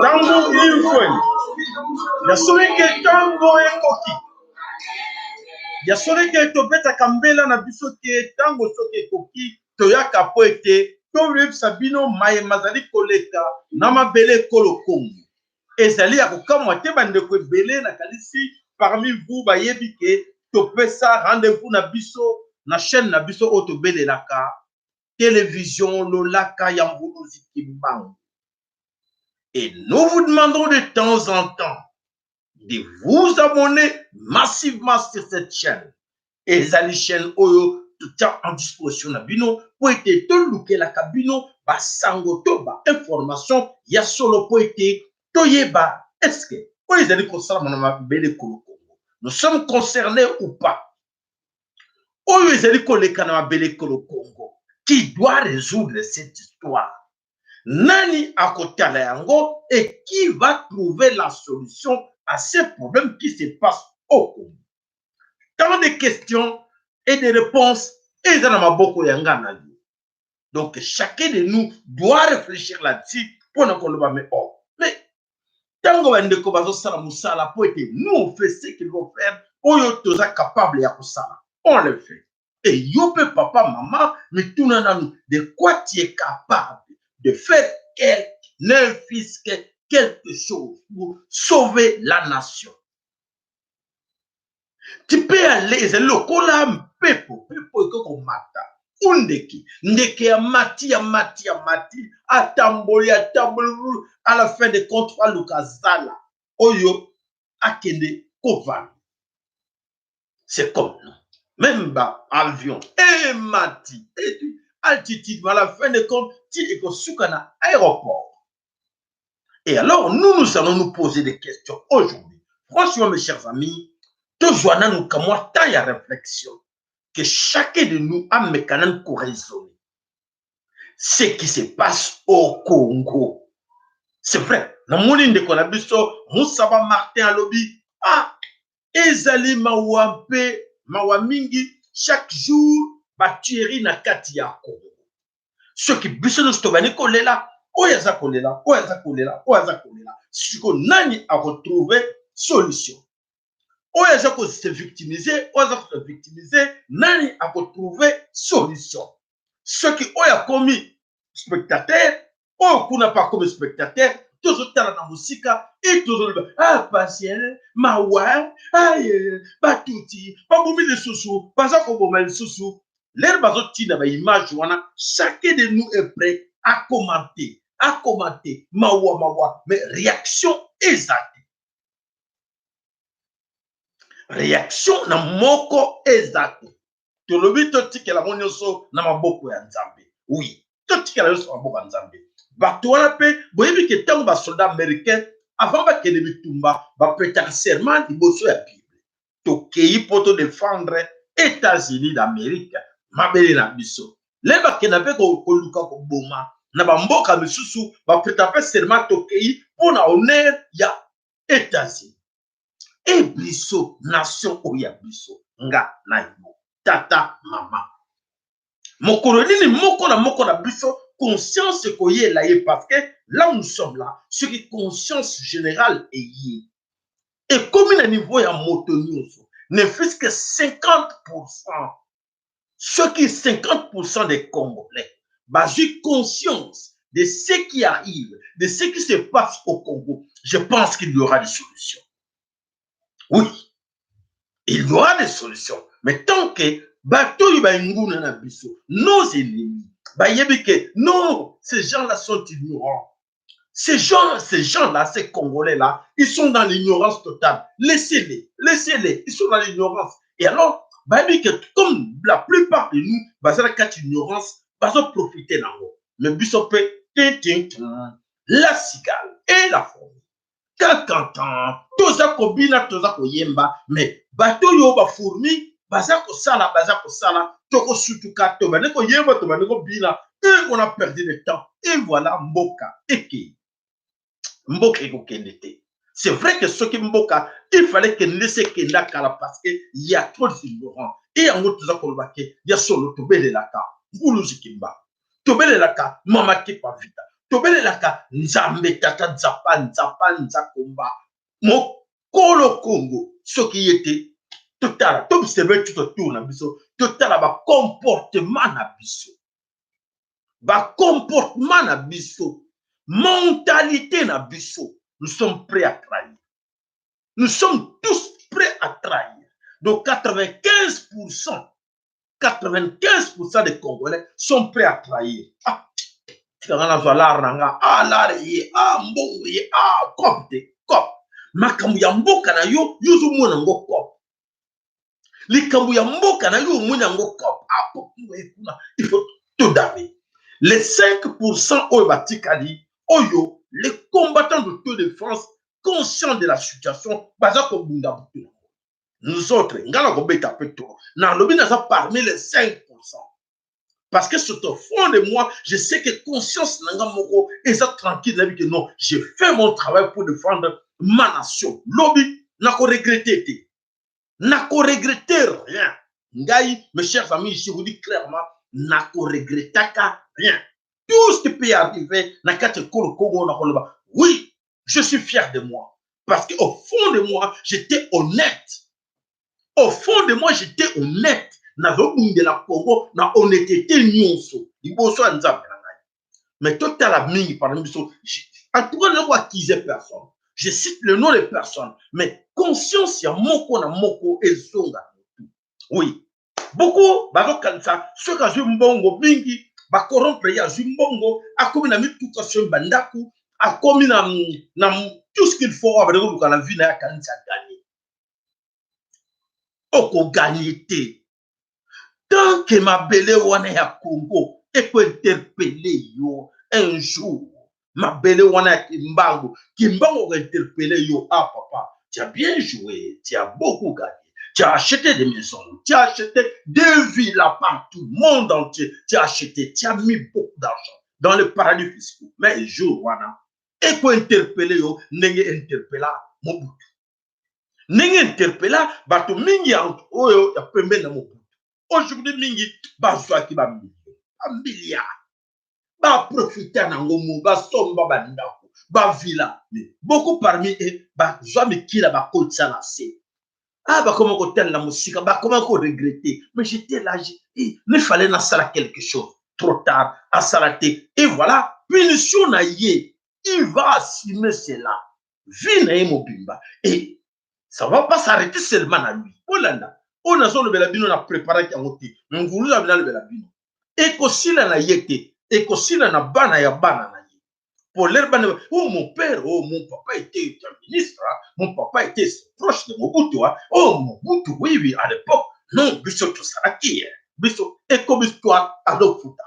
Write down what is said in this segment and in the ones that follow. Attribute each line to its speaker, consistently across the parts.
Speaker 1: Tango info. Ya soli ke tango ekoki. Ya soli ke to beta kambela na biso ke tango soki ekoki toyaka po ete to rebisa bino maye mazali koleka na mabele kolo Kongo. Ezali ya kokamwa te bandeko ebele na kalisi parmi vous bayebi ke topesa rendez-vous na biso na chaîne na biso oyo tobelelaka télévision Lolaka Yambuluzi Kimbangu. Et nous vous demandons de temps en temps de vous abonner massivement sur cette chaîne. Et la chaîne Oyo tout est en disposition na bino pour être tout looké la cabino ba sango to ba information ya solo pour être toyeba est-ce que vous allez concernant na bele Congo. Nous sommes concernés ou pas? Oyo ezali koleka na bele Congo. Qui doit résoudre cette histoire? Nani akotala yango et qui va trouver la solution à ces problèmes qui se passent au Congo? Tant de questions et de réponses et dans ma boko yanga. Donc chacun de nous doit réfléchir là-dessus pour ne pas le mettre hors. Mais tant qu'on ne peut pas musala pour être nous on fait ce qu'il faut faire, on est capable de faire. On le fait. Et yope papa maman, mais tout le monde de quoi tu es capable de faire quelque chose pour sauver la nation. Tu peux aller, c'est le colam pepo eko mata. Undeki, ndeke ya mati, atamboli, à la fin des comptes, Lukazala, Oyo, Akende, Kovan. C'est comme nous. Même bas, avion, et mati, et altitude, à la fin des comptes, tu es soukana aéroport. Et alors, nous allons nous poser des questions aujourd'hui. Franchement, mes chers amis, toujours nous comme moi, taille à réflexion, que chacun de nous a un mécanisme pour raisonner. Ce qui se passe au Congo. C'est vrai. Dans mon ligne de Konabiso, Moussaba Martin Alobi, Ezali Mawampe, Mawamingi, chaque jour, Batueri na kati ya Congo. Ceux qui biso nous stobani kolela, oyaza kolela. Si nani a retrouvé solution. Oyaza ko se victimiser, nani a retrouvé solution. Ceux qui ont commis spectateur, ou n'a pas commis spectateur, toujours dans la musique, et toujours patient, mawa, batouti, pas boumi de sous-sous, pas ça qu'on bomme de sous-sous. L'air bazotti n'a pas image, chacun de nous est prêt à commenter, mawa, mais réaction exacte. Réaction na moko exacte. Tu le vis, tu dis que la monioso n'a pas beaucoup d'anzambe. Oui, tu dis que la monioso n'a pas beaucoup d'anzambe. Bah, tu as peu, vous voyez que tant que soldat américain, avant que les bitumba, bah, peut-être serment, il bosse la Bible. Tu pour te défendre États-Unis d'Amérique, ma belle na biso. Les bas qui n'avaient qu'au Luka Boma, n'a pas mboka misusu, bah, peut-être serment tu pour na honneur ya États-Unis. Et biso, nation oya biso, nga na yo. Tata, maman. Mokoroni moko na biso, conscience koye la ye, parce que là où nous sommes là, ce qui est conscience générale est yé. Et comme il y a un niveau ya motoni, ne fût-ce que 50%, ce qui est 50% des Congolais, bah, j'ai conscience de ce qui arrive, de ce qui se passe au Congo. Je pense qu'il y aura des solutions. Oui, il y aura des solutions. Mais tant que nos ennemis, non, ces gens-là sont ignorants. Ces gens-là, ces Congolais-là, ils sont dans l'ignorance totale. Laissez-les, ils sont dans l'ignorance. Et alors, comme la plupart de nous, basé sur l'ignorance, ils vont profiter d'en haut. Mais Bissopé, La cigale et la fourmi. Quand toza kobina toza koyemba mais bato yo ba fourmi baza ko sala toko sutuka to bane ko yemba to bane ko bina et on a perdu le temps et voilà mboka eke mboka ko kendete. C'est vrai que ce qui mboka il fallait que laisser kenda kala parce que il y a trop d'ignorants et en autre toza kolbake ya solo to bele laka ngulu zikimba to bele laka mama ki pa vita tobelelaka nzambe tata nzapa nzakomba mokolo Congo soki yete totala tobisebe tutotour na biso totala comportement na biso comportement na biso mentalité na biso nous sommes prêts à trahir, nous sommes tous prêts à trahir. Donc 95% des Congolais sont prêts à trahir. L'art nanga l'art ye mbongo ye kopte kop makambo ya mboka na yo yuzu mona ngo kop likambo ya mboka na yo mona ngo kop il faut tout donner les 5% oyo batikali oyo les combattants de Tour de France conscients de la situation baza ko bunda butu nous autres ngala ko beta peto na lobi na parmi les 5%. Parce que sur au fond de moi, je sais que conscience nanga moko et ça tranquille que non, j'ai fait mon travail pour défendre ma nation. Lobby n'a qu'à regretter, n'a qu'à regretter rien. Ngai, mes chers amis, je vous dis clairement, n'a qu'à regretter rien. Tout ce qui peut arriver, n'a qu'à te Congo, oui, je suis fier de moi. Parce qu'au fond de moi, j'étais honnête. Au fond de moi, j'étais honnête. De la Congo na honnêteté nyonso liboso nzambe na ngai mais total la mingi par exemple en tout cas ne vois accuser personne, je cite le nom des personnes mais conscience ya moko na moko ezonga oui beaucoup bazo kanisa ceux qui ont mbongo mingi ba corrompre ya mbongo akomi na mituka sur bandaku akomi na tout ce qu'il faut avoir dans la vie na ya kanisa gagner oko gagner te. Tant que ma belle wana ya Congo et peut interpeller yo un jour, ma belle wana ya Kimbango va interpeller yo, ah papa, tu as bien joué, tu as beaucoup gagné, tu as acheté des maisons, tu as acheté des villes partout, monde entier, tu as acheté, tu as mis beaucoup d'argent dans le paradis fiscal. Mais un jour wana, et peut interpeller yo, n'enge interpella Mobutu. N'enge interpella, bato mingi ya oyo ya pembe na Mobutu. Aujourd'hui, mingi, bazwaki ba milliard, ba profiter na ngomu, ba somba ba ndako, ba villa. Beaucoup parmi eux, ba zwami kila ba kotsa na se. Ah, ba comment kotel la musique, ba comment ko regretter. Mais j'étais là, il fallait na sala quelque chose. Trop tard, à salaté. Et voilà, punition na ye. Il va assumer cela. Vie na ye mobimba. Et ça va pas s'arrêter seulement à lui. Olanda. On a son belabino na préparé qui a monté. Mais vous avez le belabino. Et qu'aussi na yete. Et qu'aussi na bana ya bana na ye. Pour l'air bana. Oh mon père, oh mon papa était un ministre. Mon papa était proche de Mobutu. Oh Mobutu, oui, oui, à l'époque. Non, biso tout ça qui est. Biso. Et comme histoire, Adolf Fouta.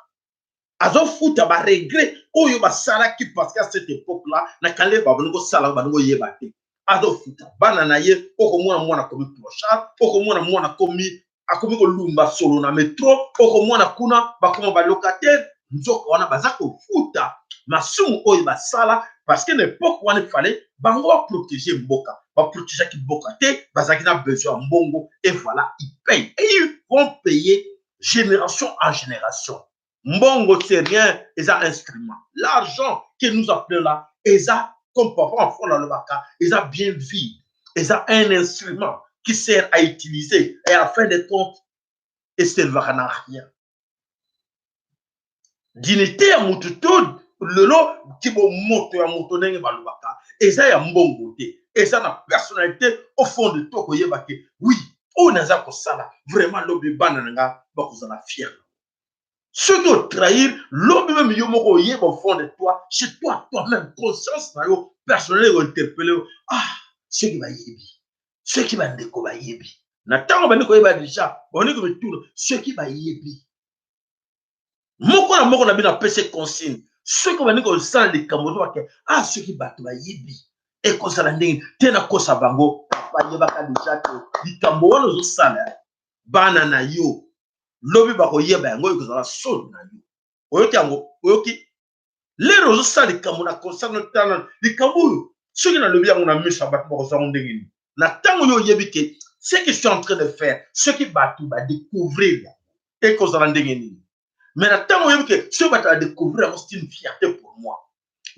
Speaker 1: Adolf Fouta va regret. Oh yo ba sala qui parce qu'à cette époque-là, na kale ba bongo sala ba bongo yebate. Adolf Fouta bana na ye oko mwana komi clochard oko mwana komi akomi ko lumba solo na metro oko mwana kuna bakoma ba locataire nzoko wana bazako futa masumu oyo basala parce que l'époque wana il fallait bango ba protéger mboka ba protéger ki mboka te bazaki na besoin mbongo et voilà ils payent et ils vont payer génération en génération. Mbongo c'est rien, ils ont instrument. L'argent que nous appelons là, ils ont comme papa en fond dans le baka, ils ont bien vu, ils ont un instrument qui sert à utiliser et à la fin des comptes, et ça ne va rien. Dignité à moutoutoud, le lot qui va monter à moutonner dans le baka, et ça y a mbongo et ça la personnalité au fond de toi, oui, on a ça vraiment l'objet bananga, vous en a fier. Ceux qui ont trahi, l'homme même yomoko yé au fond de toi, chez toi, toi-même, conscience, personnel, interpellé. Ah, ceux qui va yébi, ceux qui va ndeko va yébi. Nathan va ndeko yéba déjà, on est comme tout, ceux qui va yébi. Moko na bina pese consigne, Ceux qui vont dire ça, les Camerounais, ah, ceux qui battent, yebi. Et qu'on s'en a dit, tena kosa bango, papa yeba déjà que les Camerounais ont ça, banana yo, lobi bako yeba yango, ils ont la sonne na yo. Oyoki yango, oyoki. Les rosos ça, les Camerounais, concernant les Camerounais, ceux qui n'ont le bien, on a mis ça, battre, on s'en dit, na tango yo yebi que, ce que je suis en train de faire, ceux qui battent, va découvrir, et qu'on s'en dit. Mais tant que ce que tu vas découvrir, c'est une fierté pour moi.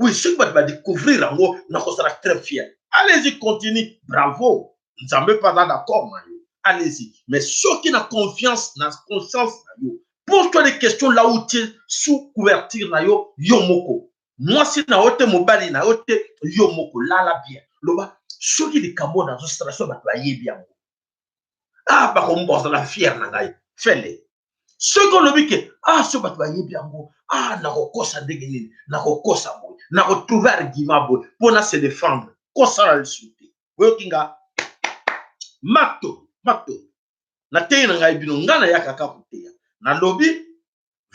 Speaker 1: Oui, ce que tu vas découvrir, on sera très fier. Allez-y, continue. Bravo. Nous ne sommes pas d'accord, allez-y. Mais ceux qui ont confiance, ont conscience, pose-toi des questions là où tu es sous couverture, yomoko. Moi, si na ote mobile, na ote yomoko, là, bien. Loba, ceux qui ont des camots dans une situation, va bien. Ah, par contre, on la fière, fais-les. Ceux qu'on a vu que, ah, ce que tu vas bien, ah, n'a pas ça dégueulé, n'a pas ça, n'a pas trouvé argument pour se défendre. Quoi ça le souhaiter? Oui, kinga, mato, na te na ngai bino, ngana ya kaka kuteya. Na lobby,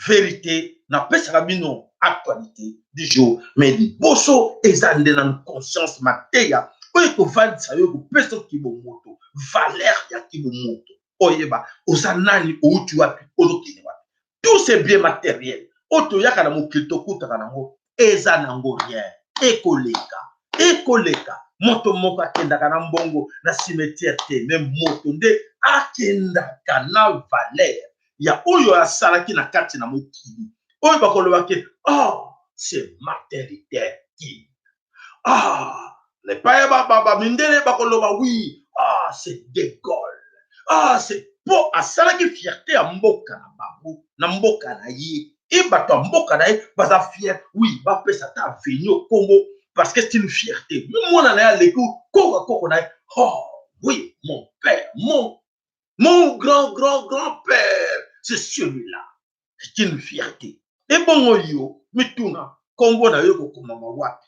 Speaker 1: vérité, na pesa bino actualité du jour, mais di boso ezande na conscience mateya. Oye ko vali sa yo ko pesa ki bo moto, valeur ya ki bo moto. Oyeba, osanani outu wapi, ozokine wapi. Tous ces biens matériels, oto yaka na mokito kutaka nango, eza nango rien. Ekoleka. Moto moko akendaka na mbongo na cimetière te, mais moto nde akendaka na valeur. Ya oyo asalaki na kati na mokili. Oyo bakolobaki, oh, c'est matériel. Ah, les païens baba mindele bakoloba oui, ah, c'est De Gaulle. Ah, c'est pour asalaki fierté à mboka na babu, na mboka na ye. Et bato mboka na ye, baza fier, oui, ba pesa ta venu au Congo parce que c'est une fierté. Même moi na ya leko, koko na ye. Oh, oui, mon père, mon grand-père, c'est celui-là. C'est une fierté. Et bon yo, mituna, kombo na yo ko mama wapi.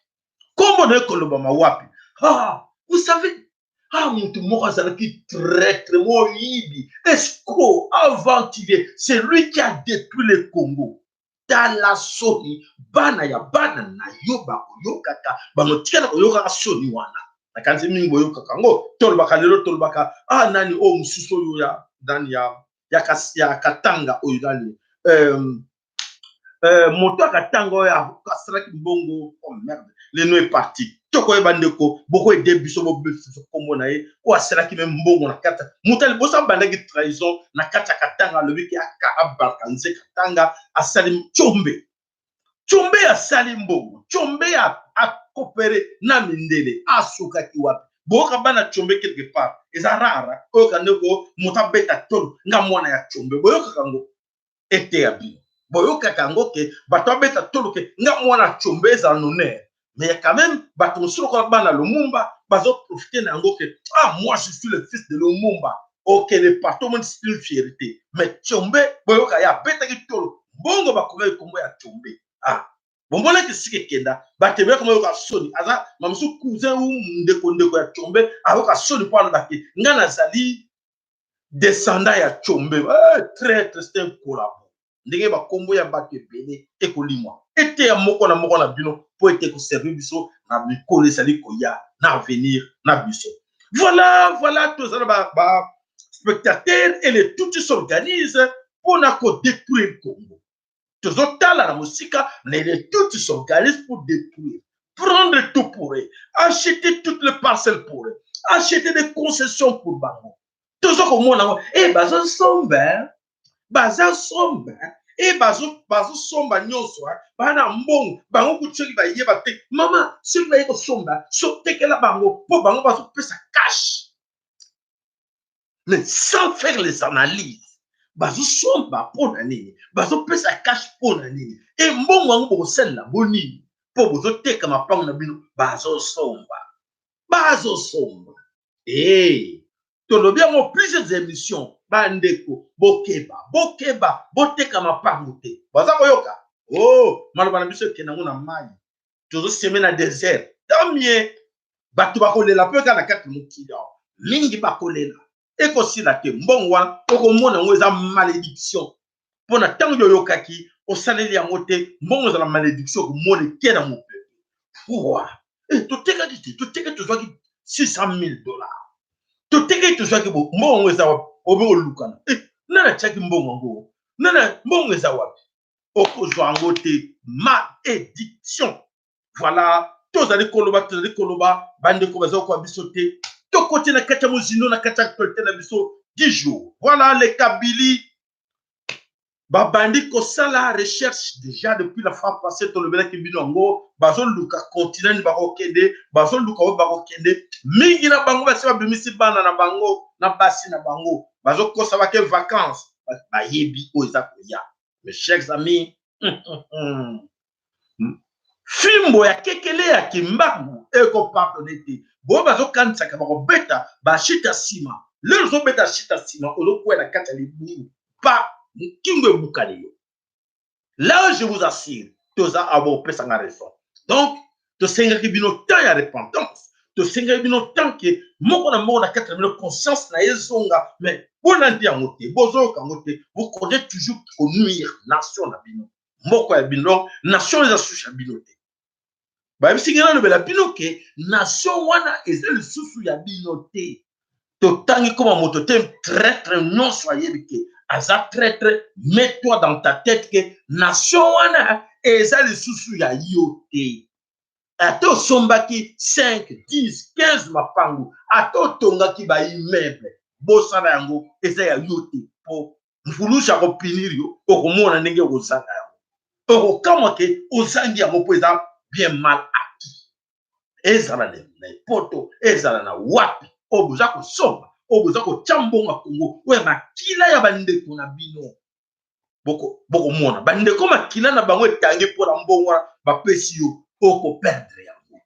Speaker 1: Kombo na yo ko mama wapi. Ah, vous savez, ah, mon qui traître, mon libi, escroc, aventurier, c'est lui qui a détruit le Congo. Dans la soni, bana na yoba yokaka, bano tika ko yoka soni wana. Na kanzi mingo yokaka ngo, tolbaka lelo tolbaka, ah nani o mususo yo ya dani ya katanga o dani. Moto akatanga ya kasraki bongo, oh merde, le nom est parti. Toko ebandeko, boko e debiso bo biso kombo na ye, o aselaki même mbongo na kata. Mutali bosa bandaki trahison na kata katanga lobi ki aka abakanze katanga asali chombe. Chombe asali mbongo, chombe a coopéré na mindele asuka ki wapi. Boka bana chombe quelque part. Eza rara, o kaneko mutabeta tolo nga mwana ya chombe. Boyoka kango ete abi. Boyoka kango ke bato beta tolo ke nga mwana chombe eza honneur. Mais quand même, bato musuro ko bana Lumumba bazo profiter na ngo ke ah moi je suis le fils de Lumumba. OK, le partout c'est une fierté. Mais chombe boyoka ya beta ki tolo. Bongo bakome kombo ya chombe. Ah, bombona ke sike kenda batebe kombo yoka soni. Aza mamusu cousin ou ndeko ya chombe ayoka soni pour baki. Nga nazali descendant ya chombe. Très c'est un collabo. Ndenge ba kombo ya bato ebele ekolimwa ete ya moko na bino po ete ko servir biso na mikolo esali koya na avenir na biso. Voilà tous ba spectateurs et les tout s'organisent pour na ko détruire le Congo. Tous otala la musika mais les tout s'organisent pour détruire, prendre tout pour eux, acheter toutes les parcelles pour eux, acheter des concessions pour bango. Tous au monde bazo somba et bazo somba nyonso bana mbongo bango kutseli ba yeba te mama soki ba yeko somba so tekela bango po bango bazo pesa cash mais sans faire les analyses bazo somba pona nini bazo pesa cash pona nini et mbongo bango boko sella bonini po bozo teka mapango na bino bazo somba tolobi yango plusieurs émissions bandeko bokeba boteka mapango te baza koyoka oh maloba na biso ekenda ngo na mai tozoseme na désert tamie bato bakolela mpe kaka na kati mokili awa mingi bakolela ekosila te mbongo wana okomona yango eza malédiction mpona ntango yoyokaki au salaire ya moté mbongo za la malédiction ko mone ke na mo peuple pourquoi to teka dit to teka to zwaki $600,000 to teka to zwaki bo mbongo za obe olukana nana chaki mbongo ngo nana mbongo za wapi okozwa ngo te malédiction voilà tozali koloba bande ko bazo ko biso te to côté na kata mozino na kata actualité na biso 10 jours voilà les Kabylie babandi ko sala recherche déjà depuis la fois passée to lebela ki binongo bazo luka continent ba okende bazo luka ba okende mingi na bango basi babimisi bana na bango na basi na bango bazo kosa ba ke vacances ba yebi o za koya mes chers amis fimbo ya kekele ya kimbangu eko pardonner te bo bazo kanisa ka ba beta ba shita sima le zo beta shita sima olo ko na kata libu pa kingo bukaliyo. Là je vous assure toza abo pesa nga raison donc to senga ki bino temps ya repentance to senga bino temps que moko na kata bino conscience na yezonga mais pour nanti ngote bozo ka ngote vous connaissez toujours au nuire nation na bino moko ya bino nation les asucha bino te ba bisingana no bela bino ke nation wana ezeli susu ya bino te to tangi comme moto te très non soyez bike aza traître, mets-toi dans ta tête que nation wana ezali susu ya yote. Ato sombaki 5, 10, 15 mapangu, ato tongaki ba immeuble, bosana yango eza ya yote po mfulusha ko pinirio okomona ndenge ozanga yango. Okokama ke ozangi yango po eza bien mal acquis. Ezala na poto, ezala na wapi, obuza ko somba. Obuza ko chambonga Kongo we makila ya bandeko na bino boko mona bandeko makila na bango etangi pona mbongo ba pesi yo oko perdre yango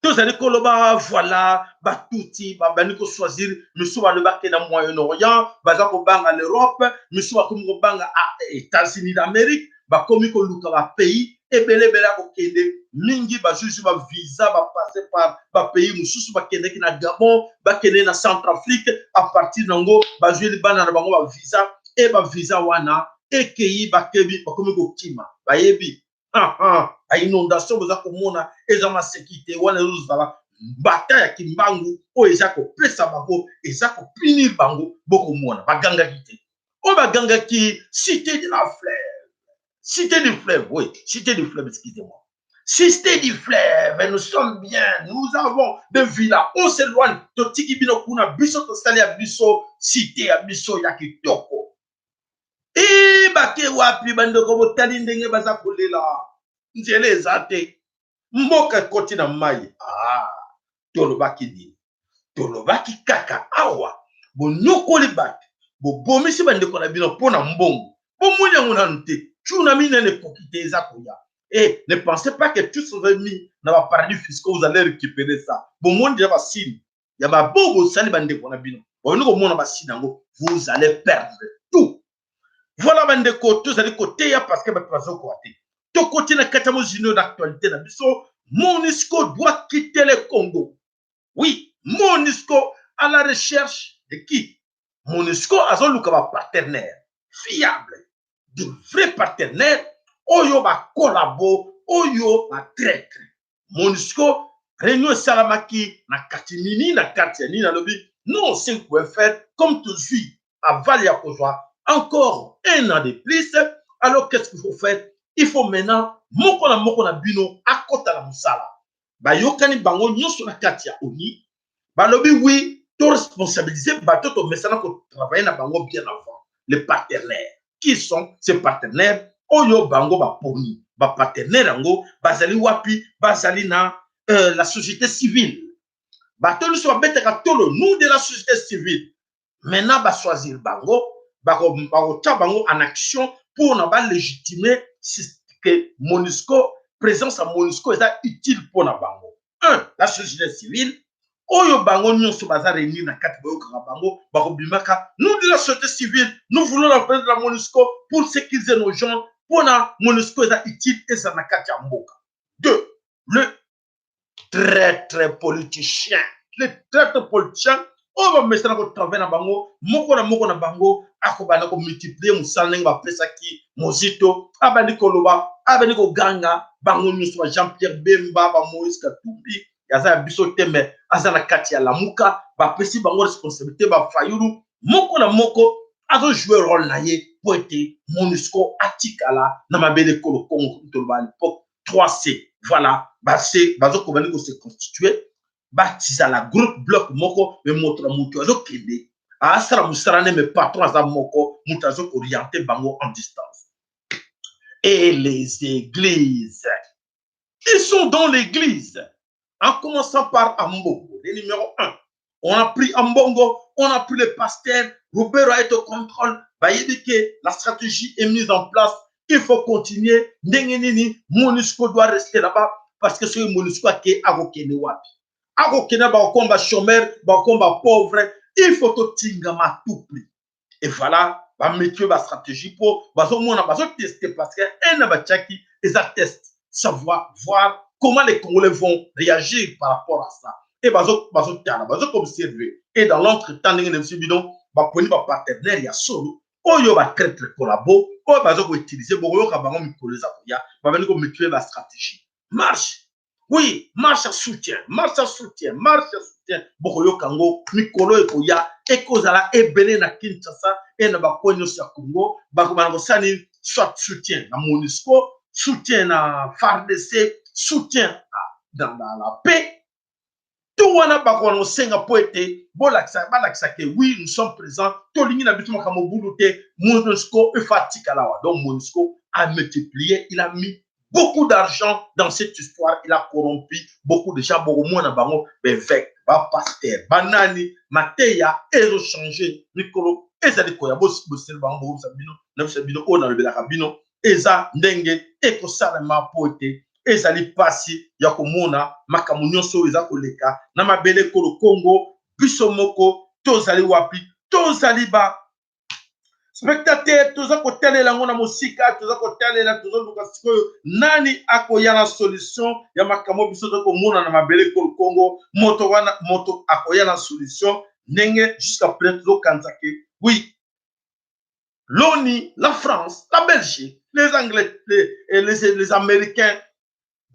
Speaker 1: tozali koloba voilà batuti babani ko choisir miso ba lebake na Moyen-Orient baza ko banga l'Europe miso ba ko banga États-Unis d'Amérique ba komi ko luka ba pays ebele bela ko kende mingi ba juge ba visa ba passer par ba pays mususu ba kende ki na Gabon ba kende na Centrafrique à partir nango ba jueli bana na bango ba visa e ba visa wana ekei ba kebi ba komi ko kima ba yebi a inondation boza ko mona eza ma sécurité wana rozala bataille ya kimbangu o eza ko pesa bango eza ko punir bango boko mona ba ganga kite o ba ganga ki cité de la fleur. Cité du fleuve, oui, cité du fleuve, excusez-moi. Cité du fleuve, nous sommes bien, nous avons des villas, on s'éloigne de Tikibino Kuna, Bisso Tostali à Bisso, cité à Bisso Yakitoko. Et Bake Wapi, Bandoko, Talindenge Bazakulela, Njele Zate, Mboka Kotina Maye, Tolobaki Di, Tolobaki Kaka Awa, Bonoko Libak, Bomisi Bandeko Nabino Pona Mbongo, Bomunya Munante. Et ne pensez pas que tout ce mis dans le paradis fiscal, vous allez récupérer ça. Bon, monde, il y a il y a beaucoup de bande qu'on a bien. Vous allez perdre tout. Voilà, bande côté, vous allez côté, parce que vous allez côté. Tout côté, na katamo jino d'actualité, na biso, MONUSCO doit quitter le Congo. Oui, MONUSCO à la recherche de qui? MONUSCO a son partenaire fiable. De vrais partenaires, oyo ba collabo, oyo ba traître. MONUSCO, réunion Salamaki, na katimini, na katiani, na lobby. Non, c'est quoi faire comme tout de suite à Valia Kozwa. Encore un an de plus. Alors, qu'est-ce qu'il faut faire? Il faut maintenant, mokona bino, à côté la moussala. Ba yokani bango, nyoso na katia oni. Ba lobby, oui, to responsabiliser, ba to mesana ko travailler na bango bien avant. Les partenaires. Qui sont ces partenaires? Oyo bango ba poni ba partenaire ango bazali wapi bazali na la société civile ba tolu so beteka tolo nous de la société civile maintenant ba choisir bango ba ko bango en action pour na ba légitimer que MONUSCO présence à MONUSCO est utile pour na bango. La société civile oyo bango nyonso baza réunir na kati boyoka bango bakobimaka nous de la société civile nous voulons la présence de la MONUSCO pour sécuriser nos gens pour na MONUSCO est utile et ça na kati ya mboka. 2 le traître politicien on va mettre na travailler na bango moko na bango akobana ko multiplier musala ba pesa ki mozito abandi ko loba abandi ko ganga bango nyuso Jean-Pierre Bemba ba Moïse Katumbi yaza biso tembe azana kati ya lamuka ba pesi bango responsabilité ba fayulu moko na moko azo jouer rôle na ye po ete MONUSCO atikala na mabele kolo Congo toloba à l'époque 3C voilà base bazo kobani ko se constituer batiza la groupe bloc moko me moto na mutu azo kende asara musarane me patron aza moko mutu azo orienter bango en distance. Et les églises, ils sont dans l'église en commençant par Ambongo, le numéro 1. On a pris Ambongo, on a pris le pasteur, Robert est au contrôle, la stratégie est mise en place, il faut continuer, MONUSCO doit rester là-bas parce que c'est MONUSCO qui est à Wapi. Agokena ba combat chômeur, ba combat pauvre, il faut tout tingama tout prix. Et voilà, ba métier ba stratégie pour bazo mona bazo tester parce que un ba tchaki ils attestent savoir voir comment les Congolais vont réagir par rapport à ça. Et bazo tana bazo observer et dans l'entretemps ngene bidon ba poni ba partenaire ya solo oyo ba très collabo oyo bazo utiliser boyo ka bango mikoleza ya ba bani ko métier ba stratégie. Marche. Oui, marche à soutien, marche à soutien, marche à soutien. Bokoyo Kango, Mikolo Ekoya, Ekozala, Ebele na Kinshasa, et na Bakonyo sa Congo, Bakobango Sani, soit soutien à MONUSCO, soutien à FARDC, soutien dans la paix. Tout wana Bakono Senga Poete, Bolaksa, Balaksa, oui, nous sommes présents, Tolini Nabituma Kamobulute, MONUSCO, Efatikalawa. Donc MONUSCO a multiplié, il a mis beaucoup d'argent dans cette histoire. Il a corrompu beaucoup de gens. Beaucoup moins bango, Bevek, Pasteur, Banani, Mateya, ils ont changé. Nicolo, Ezali Koyabo, Bossel Bango, Sabino, Ona le Belakabino, Eza, Ndenge, Eko Salama Poete, Ezali Passi, Yakomona, Makamunyoso, Eza Koleka, Namabele Kolo Congo, Bisomoko, Tozali Wapi, Tozali Ba. Spectateur, toza kotalela ngona musika, toza kotalela toza lukasiko nani akoya na solution ya makamo biso to komona na mabele ko Congo, moto akoya na solution nenge jusqu'à présent tozo kanzake. Oui. L'ONU, la France, la Belgique, les Anglais, les Américains,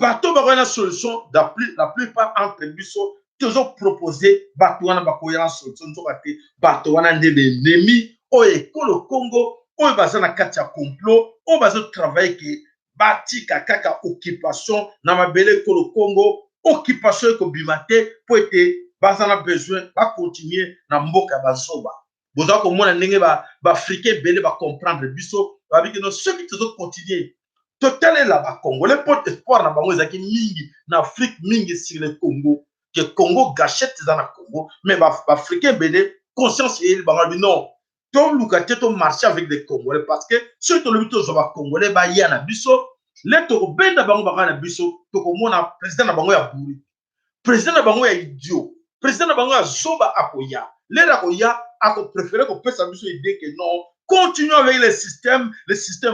Speaker 1: bateau ba na solution la plupart entre biso tozo proposer bateau wana bakoya na solution to kate bateau wana ndebe nemi oye kolo Congo oye baza na kati ya complot oye bazo travailler ke batika kaka occupation na mabele kolo Congo occupation ko bimate po ete baza na besoin ba continuer na mboka bazoba boza ko mona ndenge ba africain belé ba comprendre biso ba biki no ceux qui tozo continuer totalement là-bas Congo les portes espoir na bango ezaki mingi na Afrique mingi sur le Congo que Congo gâchette dans le Congo mais ba africain belé conscience et bango non to lukate to marcher avec les Congolais parce que ceux to le bito zo ba Congolais ba ya na biso les to benda bango ba na biso to ko mona président na bango ya buri président na bango ya idiot président na bango ya zoba akoya les akoya ako préférer ko pesa biso idée que non continuons avec le système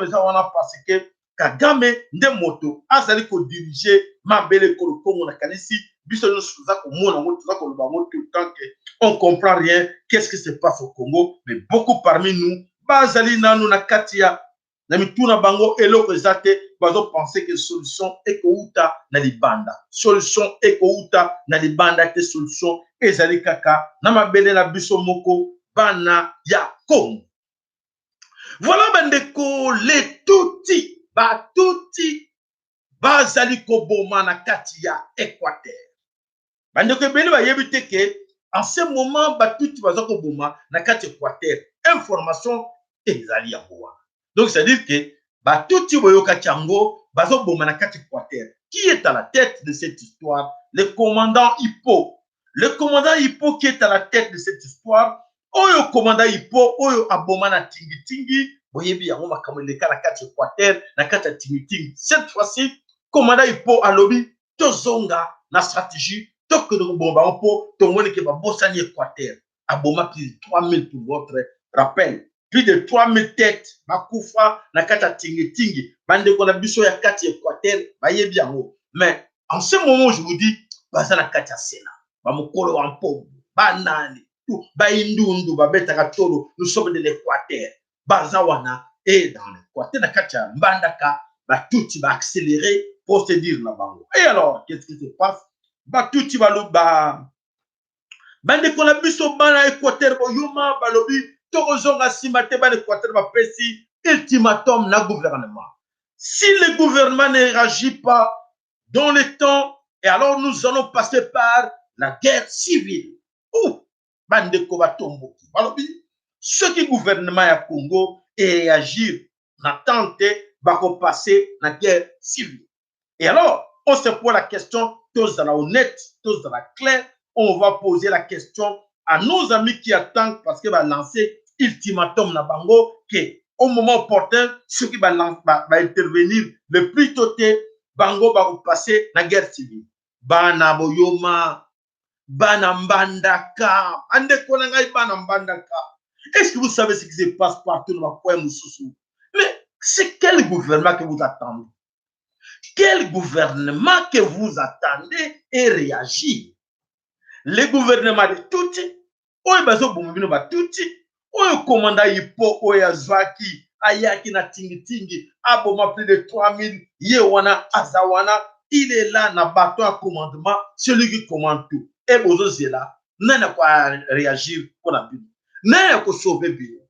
Speaker 1: ça on a parce que Kagame nde moto azali ko diriger mabele ko Congo na kanisi biso no suza ko mona ngo tuza ko bango tout le temps que on comprend rien qu'est-ce qui se passe au Congo mais beaucoup parmi nous bazali nanu na katia na mituna bango eloko ezate bazo penser que solution ekouta na libanda solution ekouta na libanda que solution ezali kaka na mabele na biso moko bana ya Congo. Voilà bandeko les tuti batuti bazali koboma na kati ya Équateur. Bandeko ebele bayebi te ke en ce moment batuti baza koboma na kati Équateur. Information ezali ya boa. Donc c'est à dire que batuti boyoka tiango bazo boma na kati Équateur. Qui est à la tête de cette histoire? Le commandant Hippo. Le commandant Hippo qui est à la tête de cette histoire. Oyo commandant Hippo oyo aboma na tingi tingi. Boyebi yango makambo leka na kati Équateur na kati Timiting. Cette fois-ci, commandant Hippo alobi tozonga na stratégie to que de bomba po to moni ke ba bosani Équateur. Aboma plus de 3000 pour votre rappel. Plus de 3000 têtes bakufa na kati Tingi. Bande ko na biso ya kati Équateur bayebi yango. Mais en ce moment je vous dis baza na kati Sénat. Ba mokolo wa mpo banani tout, Baindundu, Babetaka Tolo, nous sommes de l'Équateur. Bazawana, et dans l'Équateur, Nakacha, Mbandaka, Batouti va accélérer pour se dire la bango. Et alors, qu'est-ce qui se passe? Batouti va le ba. Bande qu'on a vu sur bana Équateur, Yuma, Balobi, Torozonga Simate, Ban Équateur, va pesi, ultimatum, na gouvernement. Si le gouvernement ne réagit pas dans le temps, et alors nous allons passer par la guerre civile. Ouh, Bande Kobatombo, Balobi, ce qui gouvernement à Congo et réagir, n'attente, va passer la guerre civile. Et alors, on se pose la question, tous dans la honnête, tous dans la claire, on va poser la question à nos amis qui attendent parce qu'il va lancer ultimatum na bango que au moment opportun, ceux qui va intervenir le plus tôt, bango va passer la guerre civile. Bana boyoma, bana mbandaka, ande konanga bana mbandaka. Est-ce que vous savez ce qui se passe partout dans le coin Moussoussou? Mais c'est quel gouvernement que vous attendez? Quel gouvernement que vous attendez et réagir? Le gouvernement de Touti, oyo bazo bombino ba Touti, oyo commandant Yipo, oyo Zwaki, Ayaki na tingi, aboma plus de 3000, Yewana, Azawana, il est là, na bateau à commandement, celui qui commande tout. Et bozo zela, n'a pas réagir pour la Bible. N'a pas sauver Bible.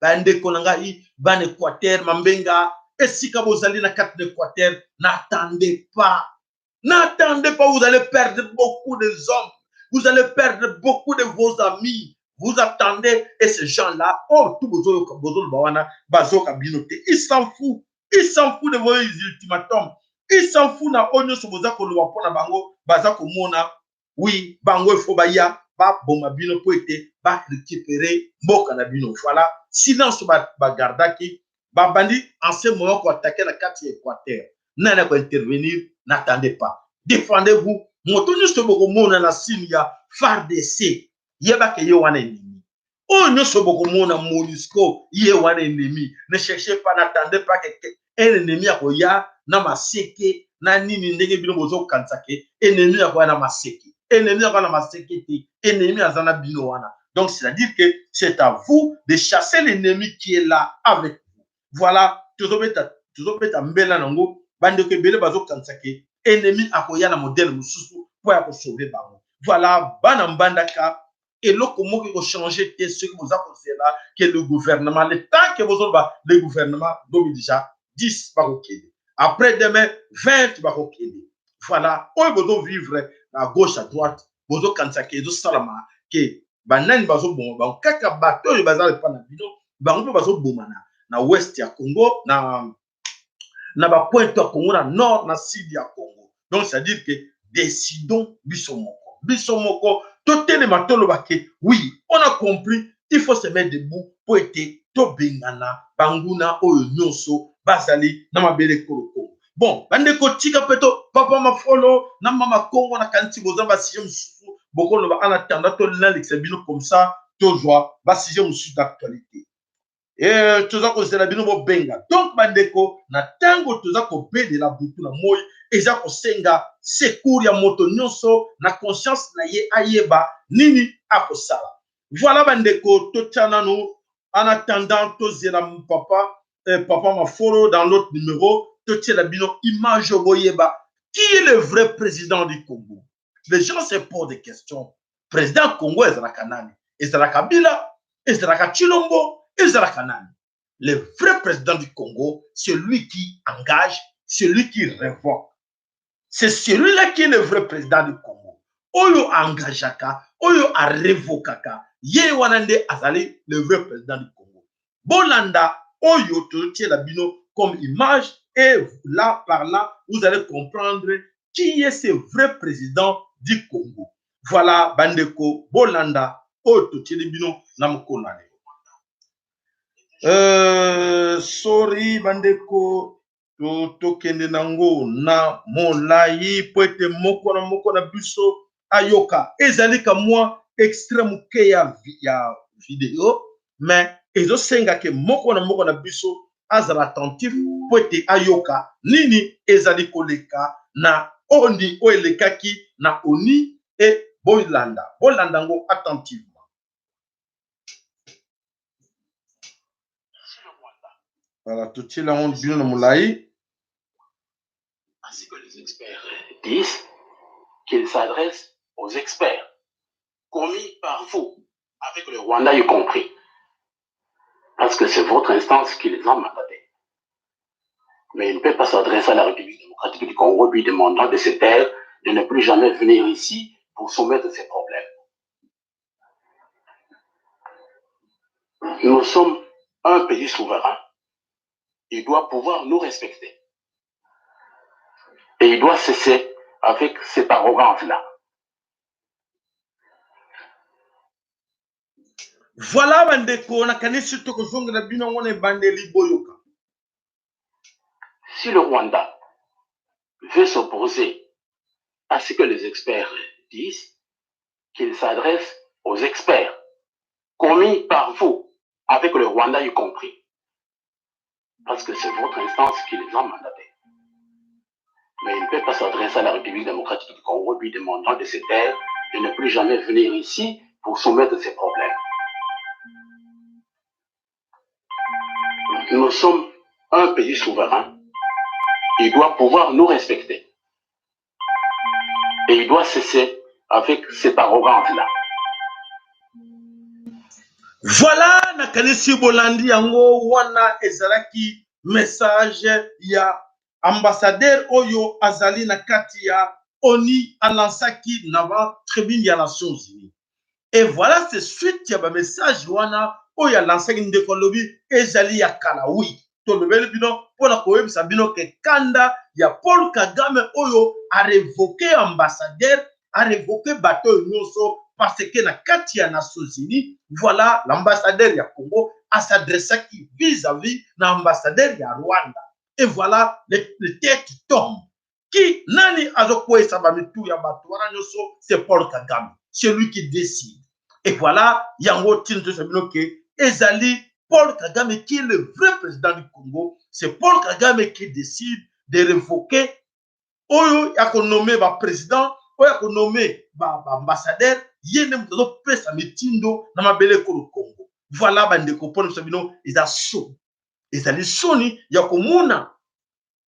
Speaker 1: Bande konanga i, ban Équateur, Mambenga, et si Kabozali na 4 d'Équateur, n'attendez pas. N'attendez pas, vous allez perdre beaucoup de hommes. Vous allez perdre beaucoup de vos amis. Vous attendez, et ces gens-là, oh, tout ils s'en foutent. Ils s'en foutent de vos ultimatums. Ils s'en foutent na onyo soboza ko loba pona bango, baza ko mona. Oui, bango il faut baya, ba bomba bino po ete, ba récupérer mboka na bino. Voilà, silence ba gardaki, ba bandi en ce moment ko attaquer la carte Équateur. Nana ko intervenir, n'attendez pas. Défendez-vous. Motonyo soboko mona na sinia FARDC. Yeba ke yo wana ennemi. Oh nyo soboko mona MONUSCO ye wana ennemi. Ne cherchez pas, n'attendez pas que un ennemi akoya na maseke na nini ndenge bino bozo kansake. Ennemi akoya na maseke. Ennemi akoya na maseke ti. Ennemi azana bino wana. Donc c'est-à-dire que c'est à vous de chasser l'ennemi qui est là avec vous. Voilà, tozobeta mbela nango bande ke bele bazo kansake. Ennemi akoya na modèle mususu pour ya sauver bango. Voilà, bana mbandaka et le comment que vous changez ce que vous avez là que le gouvernement le temps que vous avez le gouvernement donc déjà 10 va reculer. Après demain 20 va reculer. Voilà, on vous vivre à gauche à droite, vous kansake zo salama que banani bazo bon ba kaka bateau le bazar pas na bino, bango bazo bomana na ouest ya Congo na ba point à Congo na nord na sud ya Congo. Donc c'est à dire que décidons bisomoko. Bisomoko totele matolo bake. Oui, on a compris, il faut se mettre debout pour être to bengana banguna oyo nyonso bazali na mabele koloko. Bon, bande ko tika peto papa mafolo na mama Congo na kanti boza ba sixième sous boko no ba en attendant to l'exebino comme ça toujours ba sixième sous d'actualité. Et toza ko sela bino bo benga. Donc bandeko na tango toza ko bede la butu na moyi eza ko senga secours ya moto nyonso na conscience na ye ayeba nini akosala. Voilà bandeko totiana no en attendant tozela papa maforo dans l'autre numéro totiela bino image boyeba qui est le vrai président du Congo. Les gens se posent des questions. Président Congo ezala kanani? Ezala Kabila? Ezala Chilombo? Le vrai président du Congo, c'est celui qui engage, celui qui révoque. C'est celui-là qui est le vrai président du Congo. Oyo engagaka, oyo a révocaka. Ye wanande azali le vrai président du Congo. Bolanda, oyo totie la bino comme image et là par là, vous allez comprendre qui est ce vrai président du Congo. Voilà, bandeko, Bolanda, oyo totie la bino namukonane. Sorry bandeko tokende nango na molai poete moko na biso ayoka ezali ka moi extrême ke ya vidéo mais ezo senga ke moko na biso azala attentif poete ayoka nini ezali koleka na ondi o elekaki na oni et bolanda ngo attentivement. Voilà, tout est là, on dit dans Moulaï.
Speaker 2: Ainsi que les experts disent qu'ils s'adressent aux experts, commis par vous, avec le Rwanda y compris. Parce que c'est votre instance qui les a mandatés. Mais il ne peut pas s'adresser à la République démocratique du Congo lui demandant de se taire, de ne plus jamais venir ici pour soumettre ses problèmes. Nous sommes un pays souverain. Il doit pouvoir nous respecter. Et il doit cesser avec cette arrogance-là.
Speaker 1: Voilà, bandeko, na kanisi toko zonga na bino ngone bandeli boyoka.
Speaker 2: Si le Rwanda veut s'opposer à ce que les experts disent, qu'ils s'adressent aux experts, commis par vous, avec le Rwanda y compris. Parce que c'est votre instance qui les a mandatés. Mais il ne peut pas s'adresser à la République démocratique du Congo lui demandant de se taire, de ne plus jamais venir ici pour soumettre ses problèmes. Nous sommes un pays souverain. Il doit pouvoir nous respecter. Et il doit cesser avec cette arrogance-là.
Speaker 1: Voilà, na kanisi bolandi yango wana ezalaki message ya ambassadeur oyo azali na kati ya ONI alansaki na ba tribune ya Nations Unies. Et voilà, c'est suite ya ba message wana oyo alansaki ndeko lobi ezali ya kalawi. Tolobeli bino pona koyebisa bino ke kanda ya Paul Kagame oyo a révoqué ambassadeur, a révoqué bateau nyonso parce que na kati ya Nations Unies, voilà, l'ambassadeur ya Congo a s'adressé vis-à-vis l'ambassadeur ya Rwanda. Et voilà, les têtes tombent. Qui nani azokwesa ba mitu ya bato wana nyonso, c'est Paul Kagame. C'est lui qui décide. Et voilà, yango tinto sabino ke ezali Paul Kagame qui est le vrai président du Congo. C'est Paul Kagame qui décide de révoquer oyo ya konomé ba président, oyo ya konomé ba ambassadeur, yene mutazo pesa mitindo na mabele ko Congo. Voilà bandeko pona sabino eza so. Ezali soni ya komona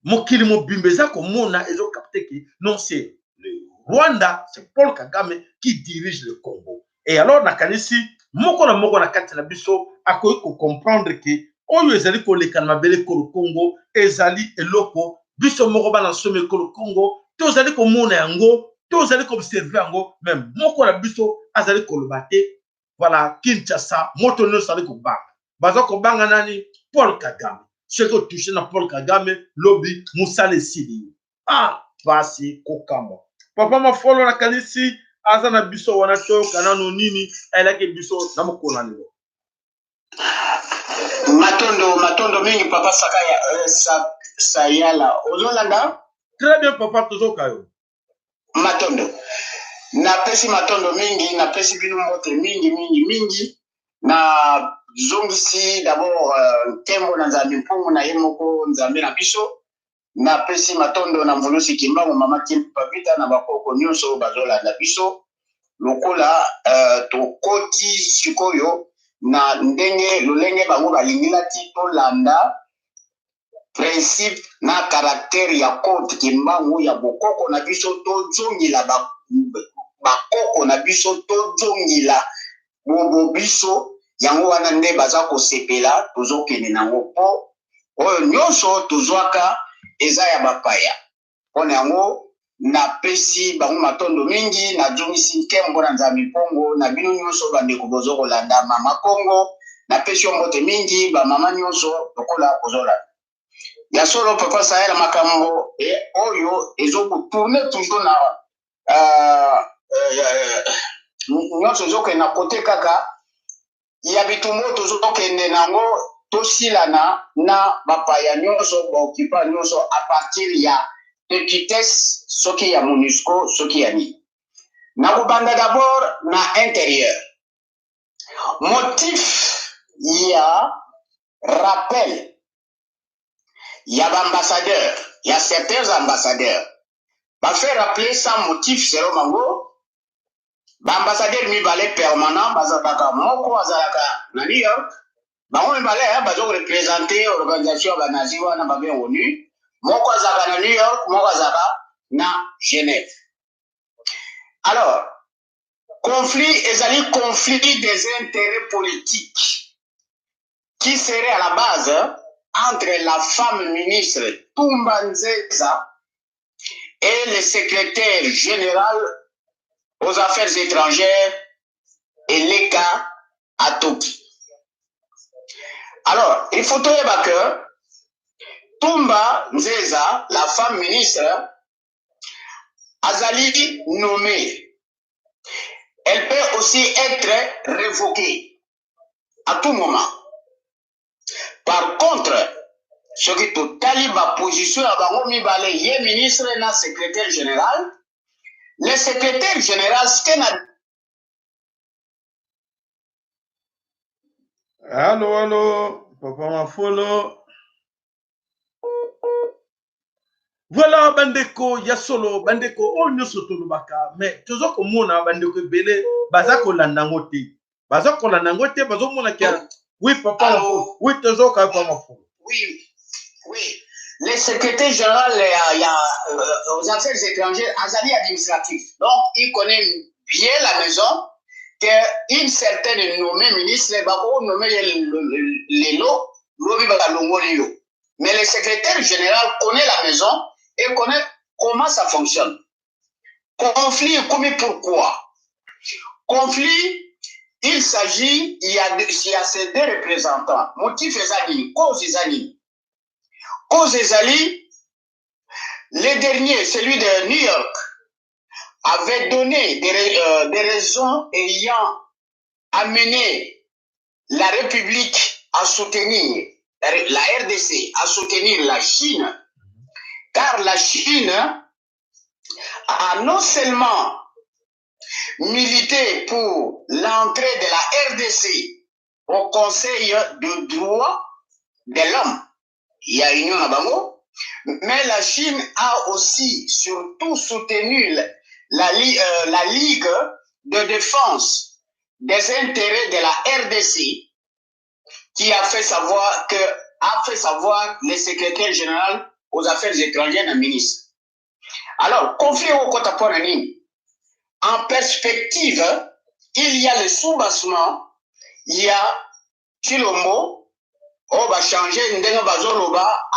Speaker 1: mokili mobimbe za komona ezo capter que non c'est le Rwanda, c'est Paul Kagame qui dirige le Congo. Et alors nakanisi moko na kati na biso akoki ko comprendre que oyo ezali ko lekana mabele ko Congo ezali eloko biso moko bana some ko Congo tozali komona yango tozali ko observer yango même moko na biso azali ko lobate voilà Kinshasa moto no sali ko banga baza ko banga nani Paul Kagame. Ce que touché na Paul Kagame, lobby Moussa Lesidi. Ah, basi kokamba. Papa mafolo na kanisi aza na biso wana to kanano nini elake biso na mokona lelo.
Speaker 3: Matondo mingi papa Sakaya Sayala. Ozolanda?
Speaker 1: Très bien papa tozoka yo.
Speaker 3: Matondo. Na pesi matondo mingi, na pesi binu mbote mingi. Na zongisi d'abord tembo na nzambi mpungu na ye moko nzambe na biso na pesi matondo na mvulusi kimbango mama kimpa vita na bakoko nyonso bazolanda biso lokola tokoti sikoyo na ndenge lolenge bango balingilaki tolanda principe na caractère ya code kimbango ya bokoko na biso tozongila bakoko na biso tozongila bobo biso yango wana nde baza kosepela tozokende nango po oyo nyonso tozwaka eza ya bapaya mpona yango napesi bango matondo mingi nazongisi nkembo na nzambe mpongo na bino nyonso bandeko bozokolanda mama Kongo napesi yo mbote mingi bamama nyonso lokola bozolanda ya solo papa Sahela makambo oyo ezokotourne toujours na nyonso ezokende na kote kaka ya bitumbo tozokende nango tosilana na bapaya nyonso baokipa nyonso a partir ya petitesse soki ya MONUSCO soki ya nini na kobanda d'abord na intérieur motif ya rappel ya baambassadeur ya certains ambassadeurs bafaire rappeler sans motif selo bango baambassadeur mibale permanent bazalaka moko azalaka na New York bango mibale bazo représenter organisation ba nazi wana ba bien ONU moko azaka na New York moko azaka na Genève. Alors conflit ezali conflit des intérêts politiques qui serait à la base entre la femme ministre Tumba Nzeza et le secrétaire général aux affaires étrangères Eleka Atoki. Alors, il faut tenir que Tumba Nzeza, la femme ministre, Azali nommée. Elle peut aussi être révoquée à tout moment. Par contre, ce qui totali ma position à Bangomi Balé, yé ministre et secrétaire général, le secrétaire général, c'est
Speaker 1: Allô, Papa Mafolo. Voilà, bandeko, yasolo, bandeko, on ne s'autolobaka, mais toujours comme on a bandeko belé, bazako landangote. Bazako landangote, bazo mona kia. Oui, Papa Mafolo. Oui, toujours Papa Mafolo.
Speaker 3: Oui, oui. Le secrétaire général aux affaires étrangères, Azali administratif. Donc, il connaît bien la maison qu'une certaine nommée ministre, nommé les lots, mais le secrétaire général connaît la maison et connaît comment ça fonctionne. Conflit, pourquoi? Conflit, il s'agit, il y a ces deux représentants. Motif Ezali, cause Ezali. Cause Ezali, le dernier, celui de New York, avait donné des raisons ayant amené la République à soutenir, la RDC à soutenir la Chine, car la Chine a non seulement milité pour l'entrée de la RDC au Conseil de droit de l'homme, il y a Union à Bango, mais la Chine a aussi surtout soutenu la Ligue de défense des intérêts de la RDC qui a fait savoir le secrétaire général aux affaires étrangères d'un ministre. Alors, conflit au Kotaponani, en perspective, il y a le soubassement, il y a Chilombo, on va changer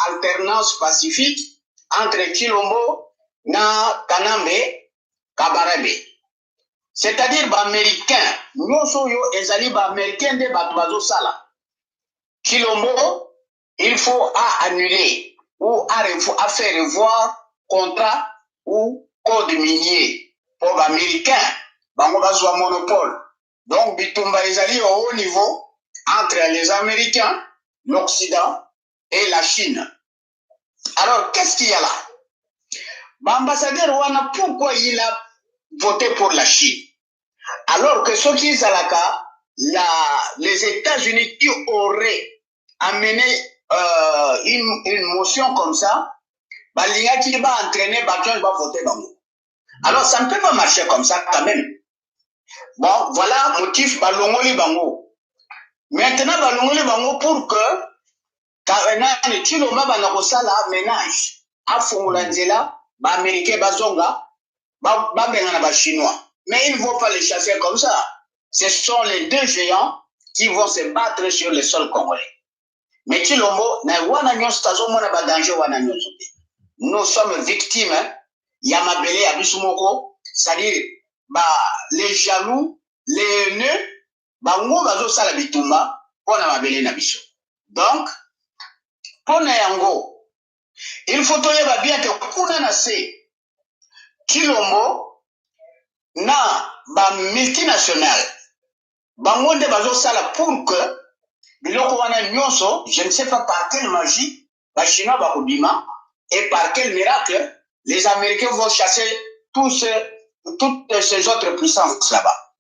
Speaker 3: alternance pacifique entre Chilombo na Kanambe Kabarabe. C'est-à-dire américain, nous sommes les américains de Batouazo Sala. Chilombo, il faut annuler ou à faire revoir contrat ou code minier pour les Américains. Bango bazwa monopole. Donc Bitumba Ezali au haut niveau entre les Américains, l'Occident et la Chine. Alors, qu'est-ce qu'il y a là? L'ambassadeur Wana, pourquoi il a voté pour la Chine? Alors que ceux qui Zalaka, les États-Unis qui auraient amené une motion comme ça, Balinga qui va entraîner Baton va voter Bango. Alors, ça ne peut pas marcher comme ça quand même. Bon, voilà motif Balongoli Bango. Maintenant, Balongoli Bango pour que Karenane Chiloma Banakosala ménage à Fongolanzela, Américain Bazonga, Bangana Chinois. Mais ils ne vont pas les chasser comme ça. Ce sont les deux géants qui vont se battre sur le sol congolais. Mais Chilombo, nous sommes victimes, Yamabele Abisumoko, c'est-à-dire les jaloux, les haineux, Bango Bazo Salabitumba, pour Namabele Nabiso. Donc, pour Nayango, il faut bien que Kunana se Chilombo, na ba multinational bango nde bazosala pour que biloko wana nyonso je ne sais pas par quelle magie ba chinois bakobima et par quel miracle les américains vont chasser toutes ces autres puissances là-bas.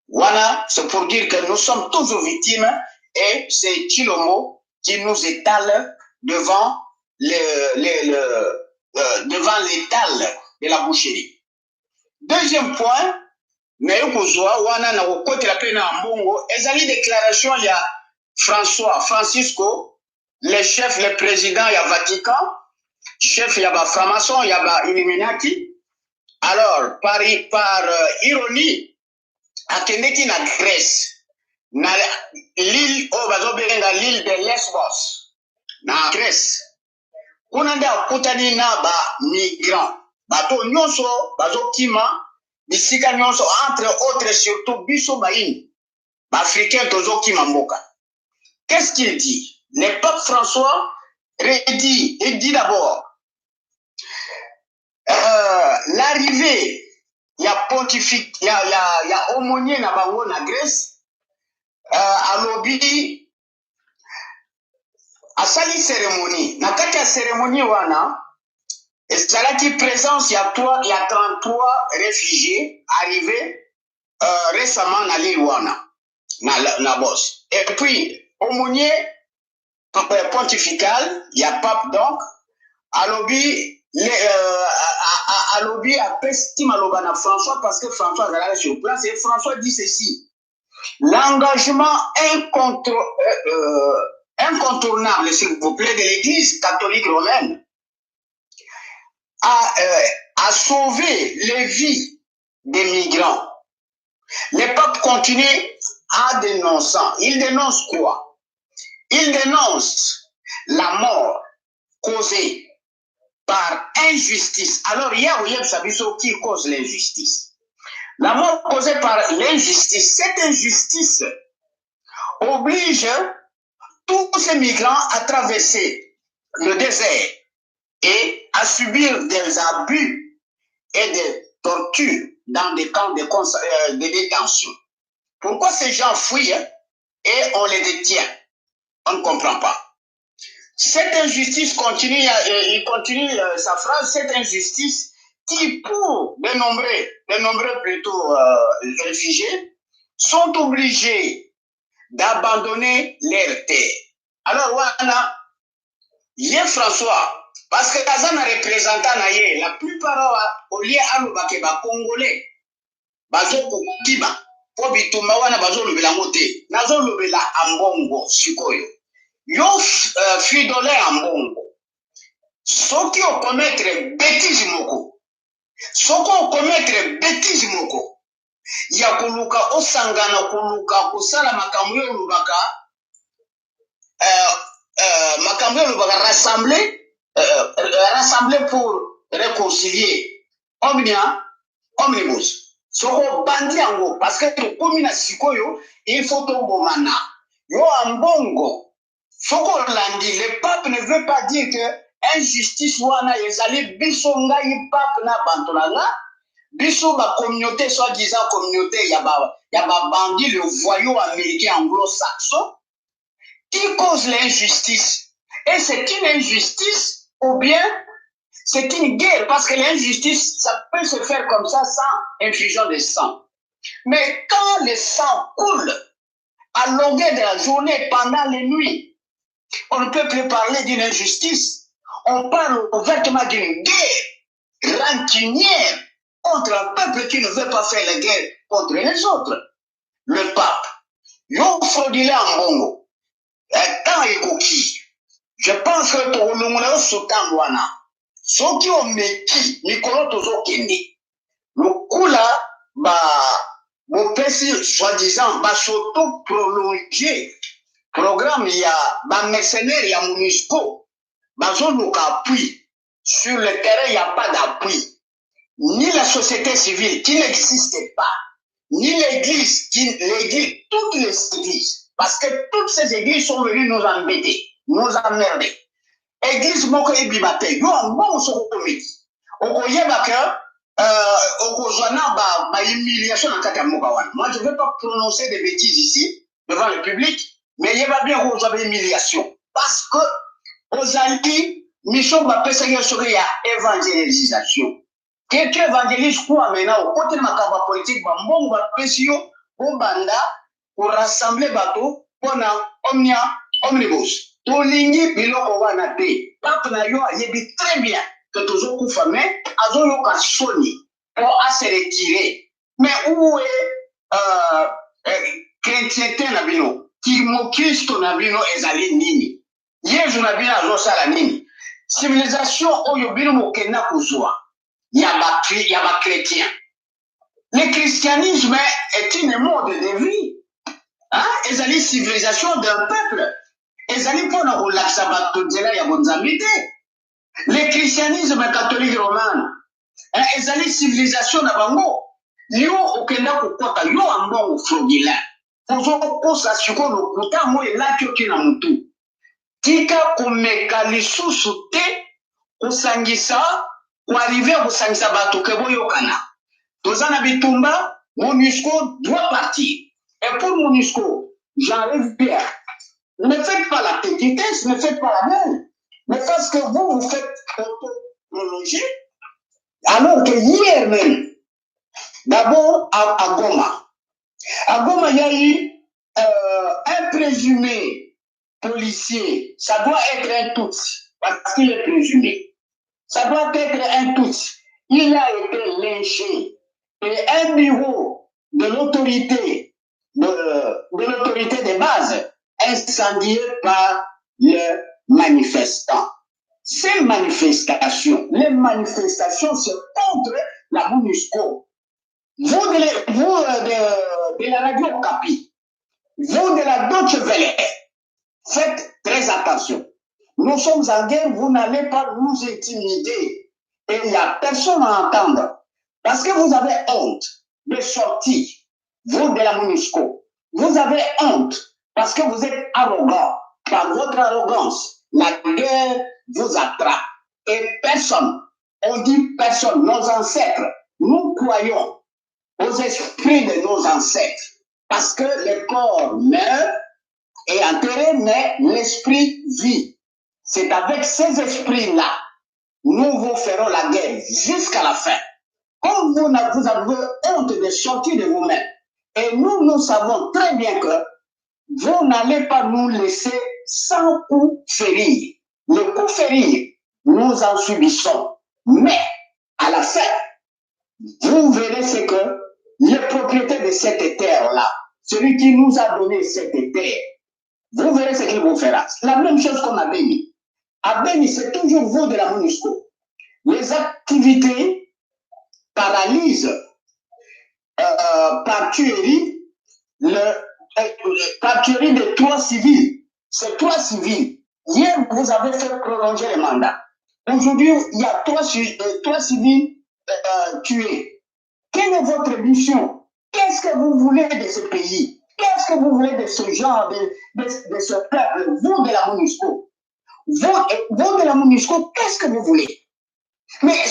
Speaker 3: Wana c'est pour dire que nous sommes toujours victimes et c'est Chilombo qui nous étale devant devant l'étal de la boucherie. Deuxième point, mais wana na côté la pena mbongo ezali déclaration ya François, Francisco, les chefs, les présidents, il y a Vatican, chef, il y a franc-maçon, il y a Illuminati. Alors, par ironie, à Keneki na Grèce, na l'île, l'île de Lesbos, na Grèce, kunanda kutani na ba migrants, bato nyonso, bazo kima, bisika nyonso, entre autres, surtout, biso baïn, africain tozo kima mboka. Qu'est-ce qu'il dit? Le pape François redit, il dit d'abord, l'arrivée, il y a pontifique, il y a aumônier na bango na Grèce, à lobby, à sali cérémonie. Na kati ya cérémonie wana, ezalaki présence, il y a 33 réfugiés arrivés récemment na l'île wana, na Bos. Et puis, aumônier pontifical, il y a pape donc, à lobby, à lobby à Pesti Malobana François, parce que François est allé sur place, et François dit ceci: l'engagement incontournable, s'il vous plaît, de l'Église catholique romaine à sauver les vies des migrants. Le pape continue à dénoncer. Il dénonce quoi? Il dénonce la mort causée par injustice. Alors, il y a qui cause l'injustice. La mort causée par l'injustice, cette injustice oblige tous ces migrants à traverser le désert et à subir des abus et des tortures dans des camps de détention. Pourquoi ces gens fuient et on les détient? On ne comprend pas. Cette injustice continue, il continue sa phrase, cette injustice qui, pour de nombreux plutôt réfugiés, sont obligés d'abandonner leur terre. Alors, voilà, Yé François, parce que Kazan a représentant naye, la plupart au lieu à l'Obakeba congolais, bazo kiba, po bituma wana bazo lubela mote, nazo lubela ambongo sikoyo. Yo fidole ambongo. Soki o commettre bêtise moko. Soko o commettre bêtise moko. Ya kuluka osangana kuluka kusala makambo yo lubaka rassembler pour réconcilier omnibus. Soko bandi yango parce que to komina sikoyo il faut tombomana. Yo ambongo. Soko landi, le pape ne veut pas dire que injustice wana ezali biso ngai pape na bantolanga, biso ba communauté soi-disant communauté ya ba bandit le voyou américain anglo-saxon qui cause l'injustice. Et c'est une injustice ou bien c'est une guerre parce que l'injustice ça peut se faire comme ça sans infusion de sang. Mais quand le sang coule à longueur de la journée pendant les nuits, on ne peut plus parler d'une injustice. On parle ouvertement d'une guerre rancunière contre un peuple qui ne veut pas faire la guerre contre les autres. Le pape, yo fraudilé en bongo, tant ekoki. Je pense que pour le monde soutane wana, ceux qui ont meki, Nicolas Tozo Kende, le coup là, mon père, soi-disant, va s'auto-prolonger. Programme, il y a des mercenaires, il y a MONUSCO. Bazon appui. Sur le terrain, il n'y a pas d'appui. Ni la société civile qui n'existe pas, ni l'église, toutes les églises. Parce que toutes ces églises sont venues nous embêter, nous emmerder. Église moko ebibate, yo ambon so komiti. Okoyeba que okozwana ba humiliation en kati ya mboka wana. Moi je ne vais pas prononcer des bêtises ici devant le public. Mais il y a bien aux humiliation. Parce que aux alliés, mission va passer sur la évangélisation. Quelqu'un évangélise quoi maintenant au côté de ma caba politique, bon va passer au banda pour rassembler bateau pour omnibus. Tolingi biloko wana te. Pape na yo yebi très bien que toujours coup famé azo yo ka soni pour à se retirer. Mais où est chrétienté na bino? kimo Kristo na bino ezali nini Yesu na bino azosala nini civilisation oyo bino mokenda kozwa ya ba chrétien. Le christianisme est une mode de vie. Hein? Ezali civilisation d'un peuple. Ezali pona kolakisa bato nzela ya bonzambi te. Le christianisme catholique romain ezali civilisation na bango. Yo okenda kokota yo ambongo frogila. Ozokosa siko lokuta mo elaki oki na mutu. Tika komeka lisusu te kosangisa koarrive kosangisa bato ke boyokana. Tozana bitumba, MONUSCO doit partir. Et pour MONUSCO, j'arrive bien. Ne faites pas la petitesse, ne faites pas la belle. Mais parce que vous faites autoprologie, alors que hier même, d'abord à Goma. À Goma, il y a eu un présumé policier. Ça doit être un Tutsi, parce qu'il est présumé. Ça doit être un Tutsi. Il a été lynché. Et un bureau de l'autorité de base incendié par les manifestants. Ces manifestations, les manifestations, c'est contre la MONUSCO. Vous de la radio Okapi, vous de la Deutsche Welle, faites très attention. Nous sommes en guerre, vous n'allez pas nous intimider. Et il n'y a personne à entendre. Parce que vous avez honte de sortir, vous de la MONUSCO. Vous avez honte parce que vous êtes arrogant. Par votre arrogance, la guerre vous attrape. Et personne, on dit personne, nos ancêtres, nous croyons aux esprits de nos ancêtres. Parce que le corps meurt et enterré, mais l'esprit vit. C'est avec ces esprits-là, nous vous ferons la guerre jusqu'à la fin. Comme vous avez honte de sortir de vous-même, et nous savons très bien que vous n'allez pas nous laisser sans coup férir. Le coup férir, nous en subissons. Mais, à la fin, vous verrez ce que les propriétaires de cette terre-là, celui qui nous a donné cette terre, vous verrez ce qu'il vous fera. La même chose qu'on a béni. À Béni, c'est toujours vous de la MONUSCO. Les activités paralysent par tuerie de 3 civils. C'est 3 civils. Hier, vous avez fait prolonger les mandats. Aujourd'hui, il y a 3 civils tués. Quelle est votre mission? Qu'est-ce que vous voulez de ce pays? Qu'est-ce que vous voulez de ce genre, de ce peuple? Vous de la MONUSCO. Vous de la MONUSCO, qu'est-ce que vous voulez? Mais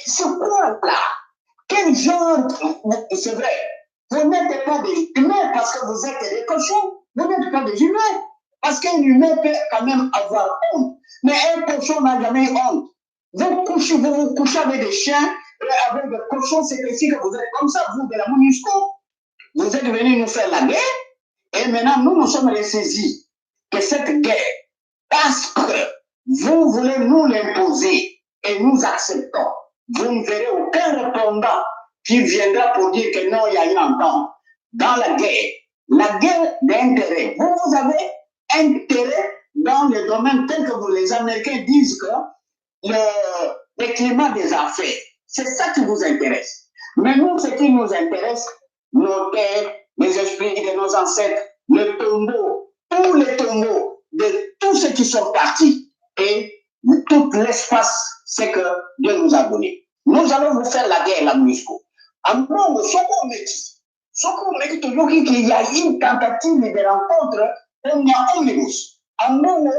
Speaker 3: c'est quoi là? Quel genre? C'est vrai, vous n'êtes pas des humains parce que vous êtes des cochons. Vous n'êtes pas des humains parce qu'un humain peut quand même avoir honte. Mais un cochon n'a jamais honte. Vous vous couchez avec des chiens, avec des cochons, c'est ici que vous êtes comme ça, vous de la MONUSCO. Vous êtes venus nous faire la guerre et maintenant nous sommes ressaisis que cette guerre, parce que vous voulez nous l'imposer et nous acceptons. Vous ne verrez aucun répondant qui viendra pour dire que non, il y a eu un temps. Dans la guerre d'intérêt. Vous avez intérêt dans le domaine tel que les Américains disent que le climat des affaires, c'est ça qui vous intéresse. Mais nous, ce qui nous intéresse, nos terres, les esprits de nos ancêtres, le tombeau, tous les tombeaux de tous ceux qui sont partis et tout l'espace, c'est que Dieu nous a donné. Nous allons vous faire la guerre, la MONUSCO. En gros, ce qu'on dit qu'il y a une tentative de rencontre, on y a omnibus. En gros, au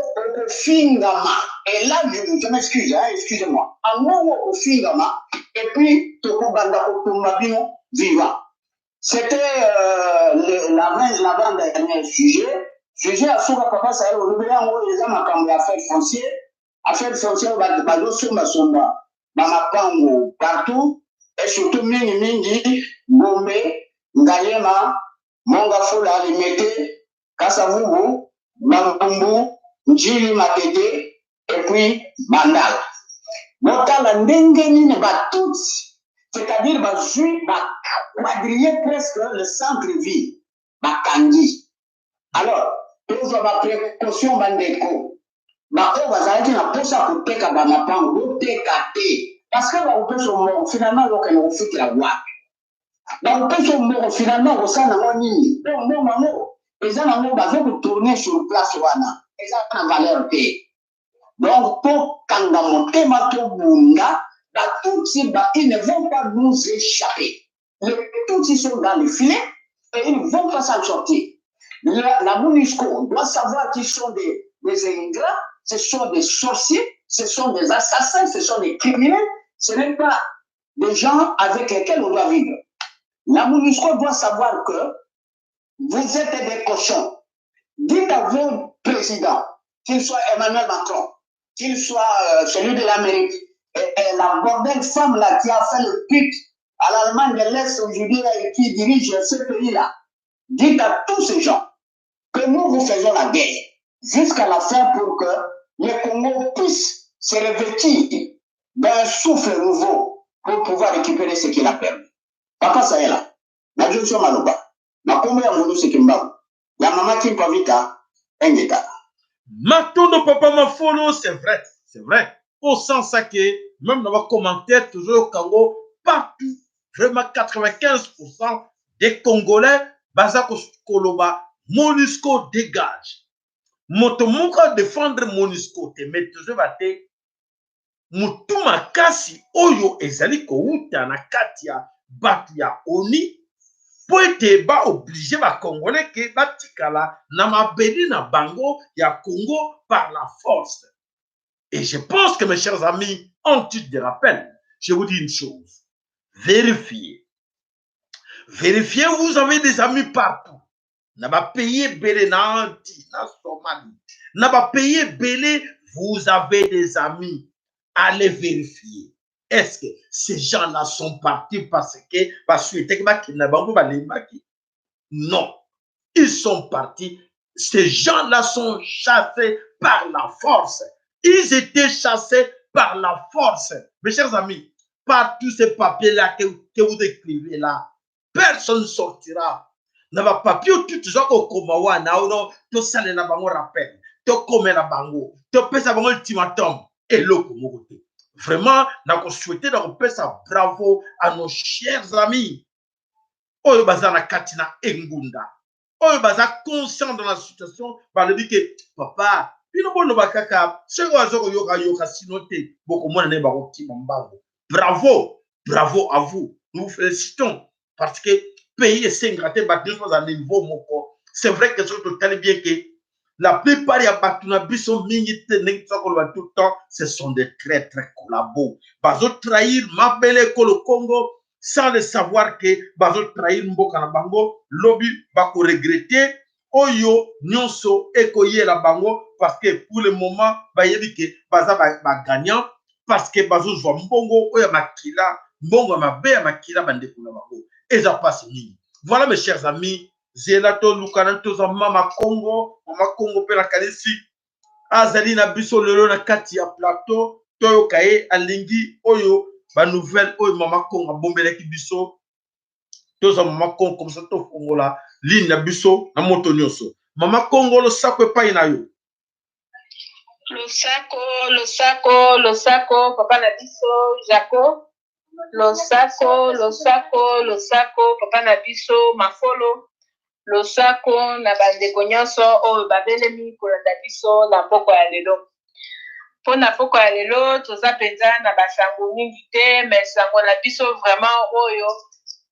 Speaker 3: Fingama, et là, je m'excuse, hein, excusez-moi. En gros, au Fingama, et puis, Tokobanda Otumabino vivant. C'était l'avant-dernier sujet. Sujet à ce papa, ça a été les hommes à affaires foncières. Affaires foncières, Bamapango, partout, et surtout Mingi, Gombe, Ngayema, Mongafola, Limete, Kasavubu, Bambumbu, Njili Matete, et puis Bandal. Motala Ndengeni ne bat tous, c'est-à-dire quadriller presque le centre-ville, Bakangi. Alors, tozwa ba précaution bandeko. Ba o bazalaki na posa koteka ba mapango teka te. Parce que ba opesa mo finalement lokene ofutira wapi. Ba opesa mo finalement osana ngo nini. Donc non mamo eza nango bazo tourner sur place wana. Eza na valeur te. Donc pour kanga motema to bunda, ba tutsi ba ils ne vont pas nous échapper. Les tutsi sont dans le filet et ils ne vont pas s'en sortir. La MONUSCO doit savoir qu'ils sont des ingrats, ce sont des sorciers, ce sont des assassins, ce sont des criminels, ce n'est pas des gens avec lesquels on doit vivre. La MONUSCO doit savoir que vous êtes des cochons. Dites à vos présidents, qu'il soit Emmanuel Macron, qu'il soit celui de l'Amérique, et la bordelle femme là qui a fait le pic à l'Allemagne de l'Est aujourd'hui et qui dirige ce pays-là, dites à tous ces gens que nous vous faisons la guerre jusqu'à la fin pour que les Congo puissent se revêtir d'un souffle nouveau pour pouvoir récupérer ce qu'il a perdu. Papa ça est là. Na Joshua Maloba. Na kombe ya Mono Sekimbabu. Ya Mama Kimpavita Engeta.
Speaker 1: Matondo Papa Mafolo, c'est vrai. C'est vrai. Au sens que, même dans vos commentaires, toujours au Congo, partout, vraiment 95% des Congolais, Bazako Koloba, MONUSCO dégage. Motomoka défendre MONUSCO, te met toujours à te. Mutuma kasi oyo ezali ko uta na katia batia oni po ete ba obligé ba congolais ke batikala na mabeli na bango ya Congo par la force. Et je pense que mes chers amis, en titre de rappel, je vous dis une chose. Vérifiez. Vérifiez, vous avez des amis partout. N'a pas payé belé na Anti, na Somalie. N'a pas payé belé, vous avez des amis. Allez vérifier. Est-ce que ces gens-là sont partis parce que non. Ils sont partis. Ces gens-là sont chassés par la force. Ils étaient chassés par la force. Mes chers amis, par tous ces papiers-là que vous écrivez là, personne ne sortira. Na ba papier tout ça ko komawa na ono to sale na bango rappel to kome na bango to pesa bango ultimatum et loko mokote. Vraiment na ko souhaiter na ko pesa bravo à nos chers amis oyo bazana katina engunda oyo baza conscient dans la situation ba le dit que papa bino bono bakaka seko azoko yoka sinote boko mona ne ba ko tima mbango. Bravo, bravo à vous. Nous vous félicitons parce que pays et s'ingrater battre à niveau moko. C'est vrai que c'est totalement bien que la plupart des batuna biso mingi tout le temps, ce sont des très collabos. Bazo trahir ma belle école au Congo sans le savoir que bazo trahir mboka na bango lobby bako regretter oyo nyonso ekoye la bango parce que pour le moment ba yebi que baza ba gagnant parce que bazo zwa mbongo oya makila mbongo mabe ya makila bande kuna bango eza passe mingi. Voilà mes chers amis, Zelato Lukana toza mama Congo pe la kalisi azali na biso lelo na kati ya plateau toyo kaye alingi oyo ba nouvelle oyo mama Congo bombeleki biso toza mama Congo comme ça to fongola ligne na biso na moto nyonso. Mama Congo lo sako epai na yo.
Speaker 4: Lo sako papa na biso Jaco. Lo sako papa na biso Mafolo. Lo sako na bandeko nyonso oyo babelemi kolanda biso na poko ya lelo. Po na poko ya lelo toza penza na basango mingi te, mais sango na biso vraiment oyo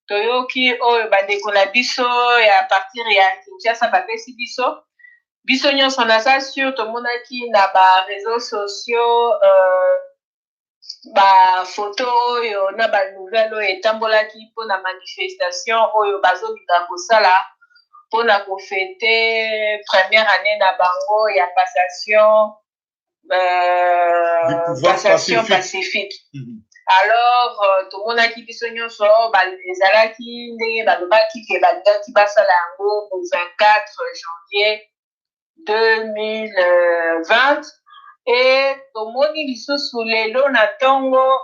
Speaker 4: toyoki oyo bandeko na biso ya partir ya Kinshasa bapesi biso. Biso nyonso naza sûr tomonaki na ba réseaux sociaux ba photo oyo na ba nouvelle oyo etambolaki mpo na manifestation oyo bazolinga kosala pour la fêter première année na bango ya passation pacifique. Alors tout le monde a qui biso nyonso ezalaki ndenge balobaki ke balingaki basala yango le 24 janvier 2020 et tomoni lisusu lelo na ntongo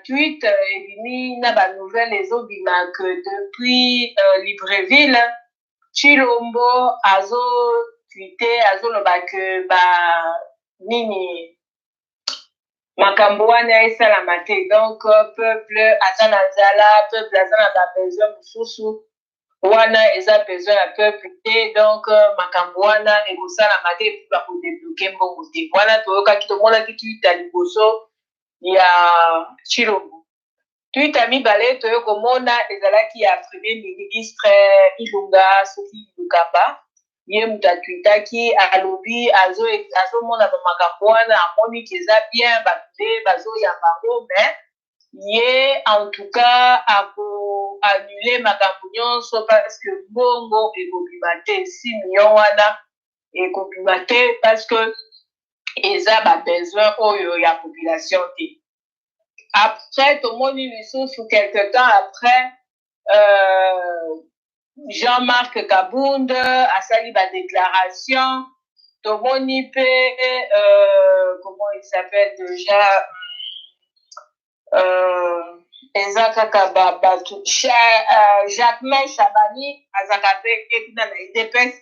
Speaker 4: tweet ebimi na ba nouvelle ezobima que depuis Libreville Chilombo azo tweeté azo lobake ba nini makambo wana esalama te. Donc peuple aza na nzala, peuple aza na ba besoin mosusu wana eza besoin ya peuple te. Donc makambo wana ekosalama te mpo bakodebloke mbongo te. Wana toyokaki tomonaki twita liboso ya Chilombo. Twita mibale toyokomona ezalaki ya premier ministre Ilunga Sophie Lukamba. Ye mutu atwitaki alobi azomona bamakambo wana amoni keza bien bato bazoyamba ngo, mais ye en tout cas akoannule makambo nyonso parce que mbongo ekobima te. 6 millions wana ekobima te parce que eza babesoin oyo ya population te. Après tomoni lisusu quelque temps après Jean-Marc Kabound asali ba déclaration. Tomoni pe comment il s'appelle déjà ezakaka babatu Jacquemain Chabani azakape ekuna na IDPS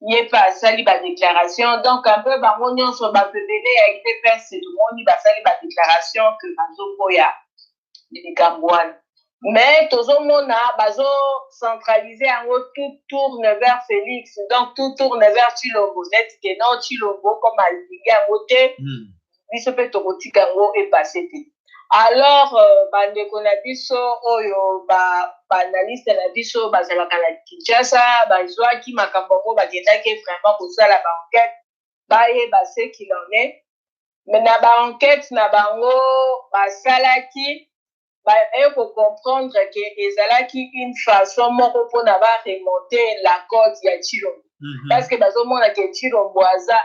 Speaker 4: ye pa asali ba déclaration. Donc un peu bango nyonso bapebele ya IDPS tomoni basali ba déclaration que bazokoya likambo wana. Mais tozomona bazo centraliser yango, tout tourne vers Félix, donc tout tourne vers Chilombo. Net que non Chilombo comme alingi yango te biso pe tokotika yango epase te. Alors bandeko na biso oyo baanalyste na biso bazalaka na Kinshasa bazwaki makambo yango bakendaki vraiment kosala baenquête bayeba ce qu'il en est. Mais na baenquête na bango basalaki il faut comprendre que ezalaki une façon moko mpona baremonter la code ya Chilombo. Parce que bazomona ke Chilombo aza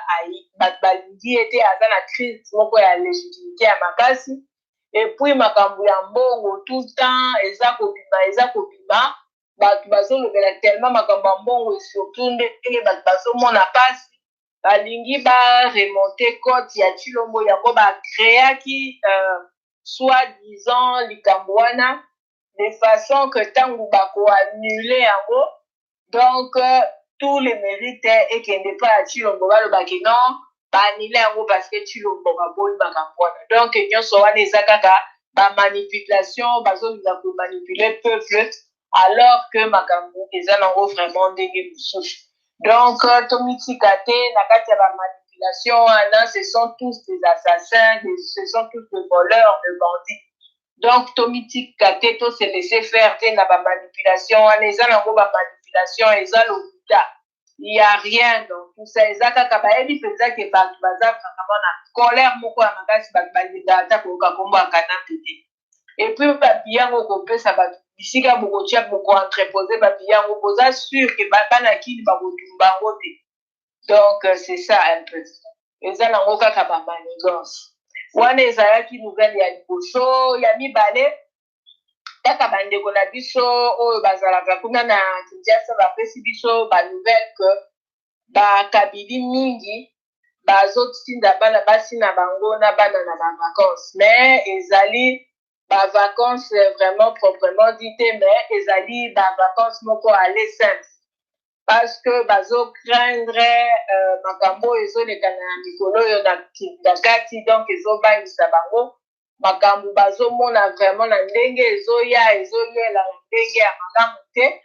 Speaker 4: balingi ete aza na crise moko ya légitimité ya makasi. Et puis makambo ya mbongo tout le temps eza kobima bato bazolobela tellement makambo ya mbongo, surtout ndenge bato bazomona pasi balingi baremonter code ya Chilombo yango bakreaki soi-disant likambo wana de façon que tango bakoannule yango, donc tous les mérites ekende pa ya Chilombo balobaki non baannule yango parce que Chilombo baboyi makambo wana. Donc nyonso wana eza kaka bamanipulation, bazolinga komanipule peuple alors que makambo eza nango vraiment ndenge mosusu. Donc tomitika te na kati ya bamanipulation wana, ce sont tous des assassins, ce sont tous des voleurs, des bandits. Donc tomitika te to se laisser faire te na bamanipulation wana, eza nango bamanipulation eza lokuta. Il n'y a rien dans tout ça. Eza kaka bayebi penza ke bato baza vraiment na colère moko ya makasi bato balinga ata koyoka kombo ya Kanambe te. Et puis babi yango kopesa bato bisika bokotia bokoentrepose babi yango boza sûr ke bana kini bakotumba yango te. Donc c'est ça un peu. Eza nango kaka bamanigance wana ezalaki nouvelle ya liboso. Ya mibale kaka bandeko na biso oyo bazalaka kuna na Kinshasa bapesi biso banouvelle que bakabili mingi bazotinda bana basi na bango na bana na bavacances. Mais ezali bavacances vraiment proprement dit te, mais ezali bavacances moko aller simple parce que bazocraindre makambo ezoleka na mikolo oyo na kati, donc ezobangisa bango makambo bazomona vraiment na ndenge ezoyela na ndenge ya malamu te.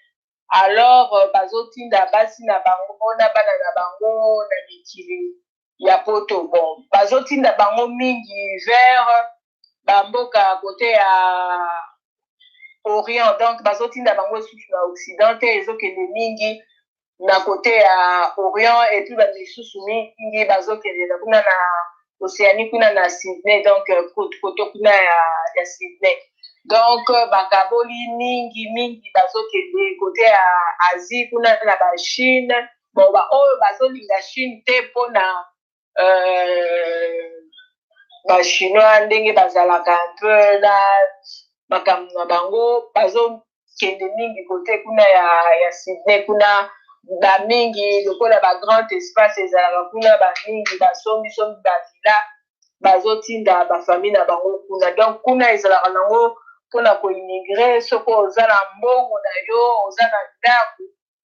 Speaker 4: Alors bazotinda basi na bango na bana na bango na mikili ya poto. Bon bazotinda bango mingi vers bamboka kote ya Orient, donc bazotinda bango esusu na Occident te, ezokende mingi na kote ya Orient. Et puis bamisusu mingi bazokende na kuna na Océanie kuna na Sydney, donc koto kuna ya Sydney. Donc bakaboli mingi bazokende kote ya Asie kuna na ba Chine. Bon ba oyo bazolinga Chine te mpona ba Chinois ndenge bazalaka un peu na makambo na bango, bazokende mingi kote kuna ya Sydney kuna ba mingi lokola ba grand espace ezalaka kuna ba mingi basombi bavila bazotinda bafamille na bango kuna. Donc kuna ezalaka nango mpona koimmigre soko oza na mbongo na yo oza na ndako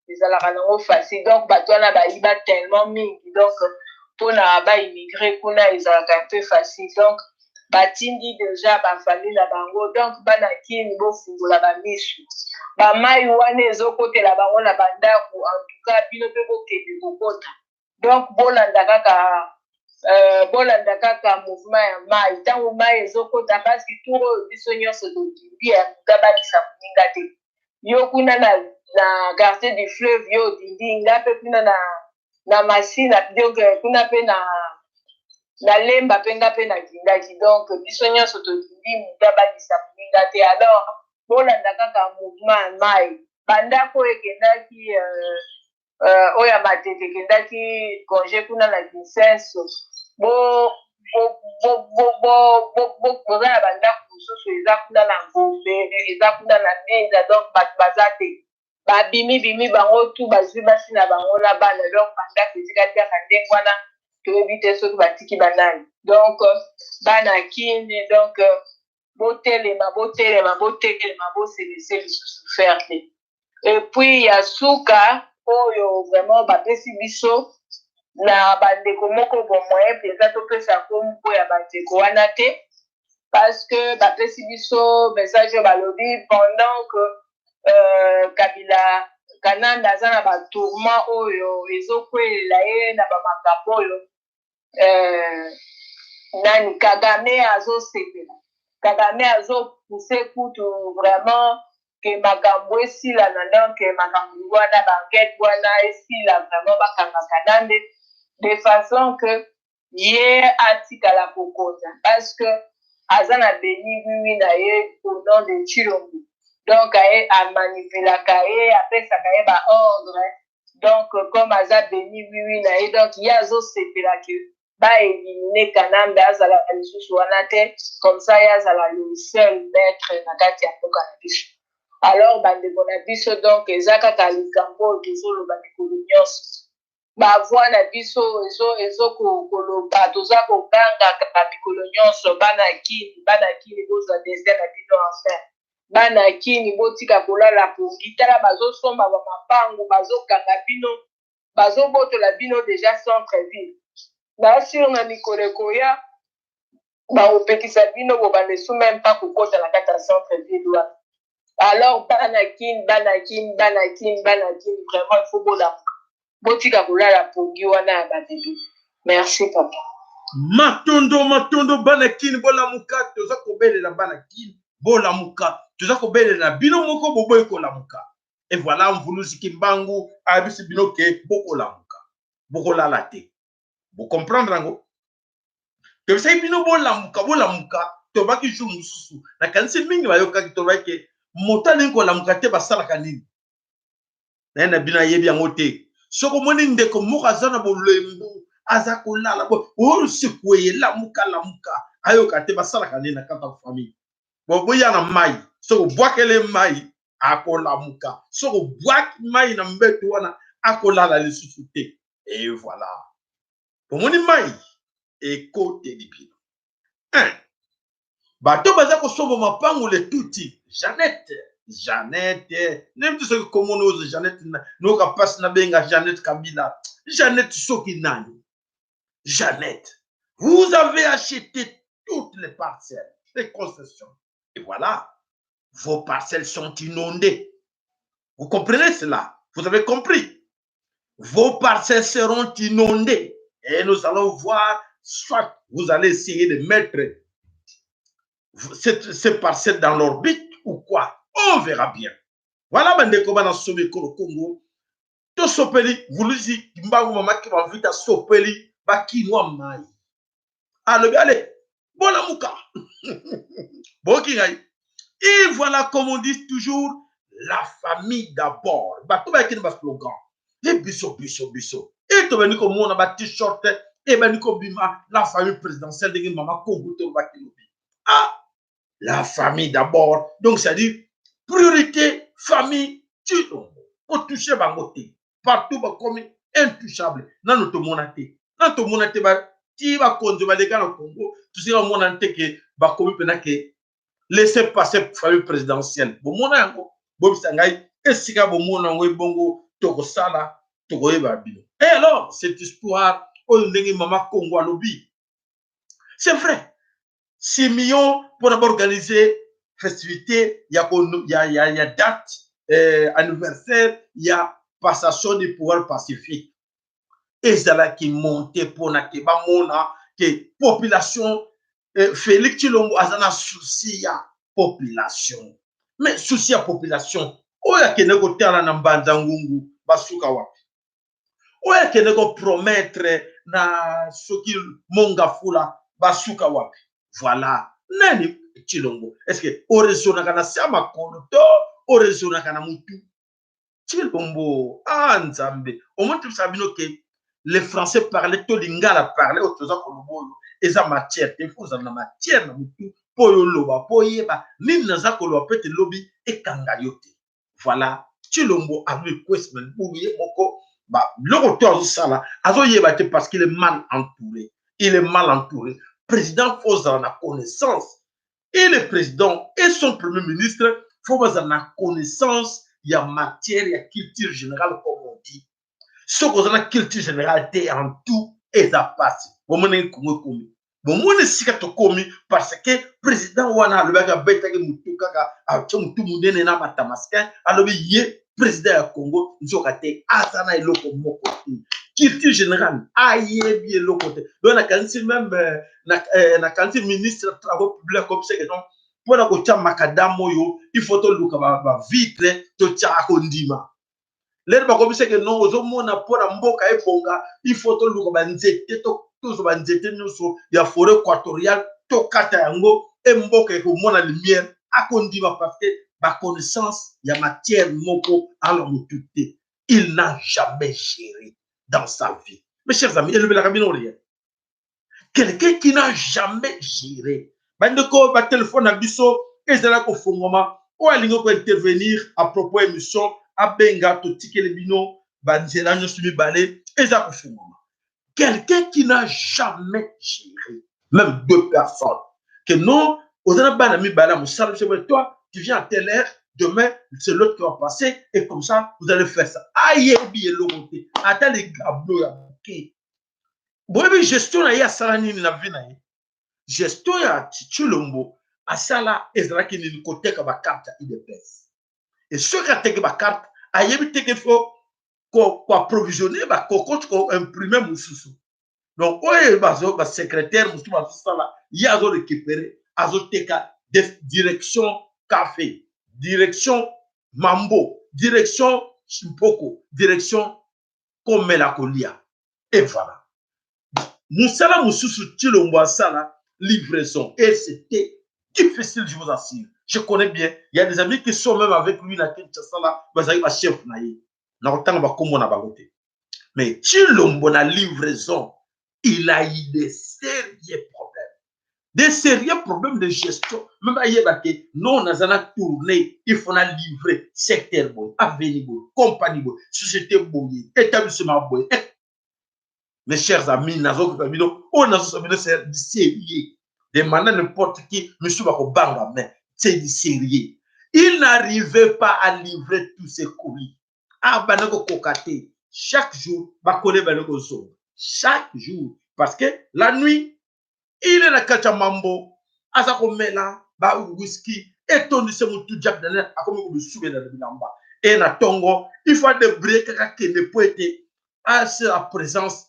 Speaker 4: ezalaka nango facile donc bato wana bayiba tellement mingi donc mpona baimmigré kuna ezalaka un peu facile donc batindi déjà bafamille na bango donc bana kini bofungola bamisu bamai wana ezokotela bango na bandako en tout cas bino mpe bokende kokota donc bolanda kaka mouvement ya mai ntango mai ezokota parce que tour oyo biso nyonso tokindi ya muta bakisa moninga te yo kuna na quartier du fleuve yo odindi nga mpe kuna na masina donc kuna mpe na lemba mpe nga mpe nakindaki donc biso nyonso tokindi muta bakisa moninga te alors bolanda kaka mouvement ya mai bandako oyo ekendaki oyo ya matete ekendaki congé kuna na Kinshasa boza na bandako mosusu eza kuna na ngombe eza kuna na meza donc bato baza te babimibimi bango tu bazwi basi na bango na bana donc bandako ezikati kaka ndenge wana toyebi te soki batiki banani donc bana kine donc botelema boselese lisusu faire te et puis ya suka oyo vraiment bapesi biso na bandeko moko bomoye mpenza topesa kombo ya bandeko wana te parce que bapesi biso message oyo balobi pendant que kabila kananda aza na batourment oyo ezokwelela ye na bamakambo oyo nani Kagame azosepela Kagame azopuse kutu vraiment ke makambo esilana donc makambo wana banquete wana esila vraiment bakangaka nande de façon que ye atikala kokota parce que aza na beni wiwi na ye au nom de Chilombo donc aye amanipulaka ye apesaka ye baordre donc comme aza beni wiwi na ye donc ye azosepela ke baélimine Kanambe azala lisusu wana te comme ça ye azala le seul maître na kati ya mboka na biso alors bandeko na biso donc eza kaka likambo oyo tozoloba mikolo nyonso bavoi na biso ezokoloba toza kogangaka mikolo nyonso bana kini bozwa destin na bino enfin bana kini botika kolala pongi tala bazosomba bamapango bazokanga bino bazobotola bino déjà centre ville basur na mikolo ekoya baopekisa bino bobandesu même pas kokota na kati ya centre ville wana alors banakin vraiment il faut bola botika kolala pongi wana ya babebe merci papa
Speaker 1: matondo banakin bolamuka toza kobelela banakin bolamuka toza kobelela bino moko boboyi kolamuka et voilà mvuluzi kimbangu abisi bino ke bokolamuka bokolala te bokomprendre yango tobisaki bino bolamuka tobaki jour mosusu nakanisi mingi bayokaki tobaki moto alingi kolamuka te basalaka nini naye na bino ayebi yango te soki omoni ndeko moko aza na bolembu aza kolala oyo sekweye lamuka ayoka te basalaka nini na kati ya famille boya na mai soki obwakele mai akolamuka soki obwaki mai na mbeto wana akolala lisusu te et voilà pomoni mai ekoteli bino bato baza kosomba mapango le tuti Jeannette nem tu soki komona ozo Jeannette noka pasi na benga Jeannette Kabila Jeannette soki nani Jeannette vous avez acheté toutes les parcelles les concessions et voilà vos parcelles sont inondées vous comprenez cela vous avez compris vos parcelles seront inondées et nous allons voir soit vous allez essayer de mettre ces parcelles dans l'orbite ou quoi. On verra bien. Voilà, bandeko bana sobe ko Congo. To sopeli, vuluzi mbangu mama ki ba vita sopeli ba kinwa mai. Allez, bon amuka. Boki ngai. Et voilà comme on dit toujours la famille d'abord. Ba to ba kin ba slogan. Les biso. Et to bani ko mona ba t-shirt et bani ko bima la famille présidentielle de mama Congo to ba kilobi. Ah, la famille d'abord. Donc, c'est-à-dire, priorité, famille, tu pour toucher bangoté. Partout, comme intouchable. Dans notre monate. Dans notre monate, tu vas conduire les gars au Congo. Tu sais, au monate que, comme que, laissez passer famille présidentielle. Bon, mon ango, bon, sangai, et si ka bon, mon ango, bongo, tokosala tokoyeba bino. Et alors cette histoire oyo ndenge mama Congo alobi, c'est vrai. 6 millions pour d'abord organiser festivité, il y a date anniversaire, il y a passation du pouvoir pacifique. Et c'est là qui monte pour na ke ba mona que population Félix Tshilombo azana souci ya population. Mais souci ya population, oya kene ko tala na mbanza ngungu basuka wapi. Oya kene ko promettre na soki monga fula basuka wapi. Voilà. Nani Tshilombo? Est-ce que orezona kana sama kono to orezona kana mutu? Tshilombo nzambe. Au moins tu sabino que les Français parlaient to lingala parlaient au toza kolobo eza matière te faut na matière na mutu po yo loba po yeba nini naza koloba pete lobi ekanga yote. Voilà. Tshilombo a vu question pour ye moko ba loko to azo sala azo yeba te parce qu'il est mal entouré. Il est mal entouré. Président faut en avoir connaissance. Et le président et son premier ministre faut en avoir connaissance. Il y a matière, il y a culture générale, comme on dit. Ce qu'on a la culture générale, c'est en tout et ça passe. Bon, mon est commis. Bon, mon est si commis parce que le président wana le baga beta ke mutu kaka a mutu mudene na matamaska alobi ye président du Congo nzokate azana eloko moko. Culture générale ayebi eloko te. Donc na kanisi même na kanisi ministre des travaux publics comme c'est que non pour la kocha makadamo yo il faut to luka ba vitre to cha kondima. L'air ba comme c'est que non ozo mona pour la mboka ebonga il faut to luka ba nzete to zo ba nzete nyuso ya forêt équatoriale to kata yango e mboka ko mona lumière akondima parce que ba connaissance ya matière moko alors mututé. Il n'a jamais géré dans sa vie. Mes chers amis, élevez la cabine rien. Quelqu'un qui n'a jamais géré. Bandeko, ba téléphone à biso, et c'est là qu'on fait un moment, ou à l'ingo intervenir à propos de l'émission, à benga, to tike le bino, banzela, nous sommes balés, et ça qu'on fait un moment. Quelqu'un qui n'a jamais géré, même deux personnes, que non, aux anabana mi bala, moussal, toi, tu viens à telle heure, demain, c'est l'autre qui va passer, et comme ça, vous allez faire ça. Aïe, bien l'autre, attends les gablos, ok. Bon, gestion na ya sala nini na vie na ye. Gestion ya Tshilombo asala ezala ki ni koteka ba carte IDPS. Et ce qui a teke ba carte ayebi teke fo ko approvisionner ba kokot ko imprimer mususu. Donc oye bazo ba secrétaire mususu ba sala ya zo récupérer azo teka direction café, direction Mambo, direction Chimpoko, direction Komela Kolia. Et voilà. Moussala Moussoussou Tshilombo asala livraison. Et c'était difficile, je vous assure. Je connais bien. Il y a des amis qui sont même avec lui dans Kinshasa là. Vous avez un chef naïe. Mais Tshilombo na livraison, il a eu des sérieux problèmes. Des sérieux problèmes de gestion. Même à Yébake, non, on a tourné, il faut livrer secteur boy, avenue boy, compagnie boy, société boy, établissement boy. Mes chers amis, on a c'est du sérieux. Demandez n'importe qui, monsieur Bakobanga, mais c'est du sérieux. Il n'arrivait pas à livrer tous ses colis. Ah, banako kokate. Chaque jour, bakole banako zone. Chaque jour. Parce que la nuit, il est la kachamambo, azako mela, ba whisky, et ton se mutu jack dans a comme vous souvez dans le bilamba. Et na tongo, il faut des breaks qui ne peut être à la présence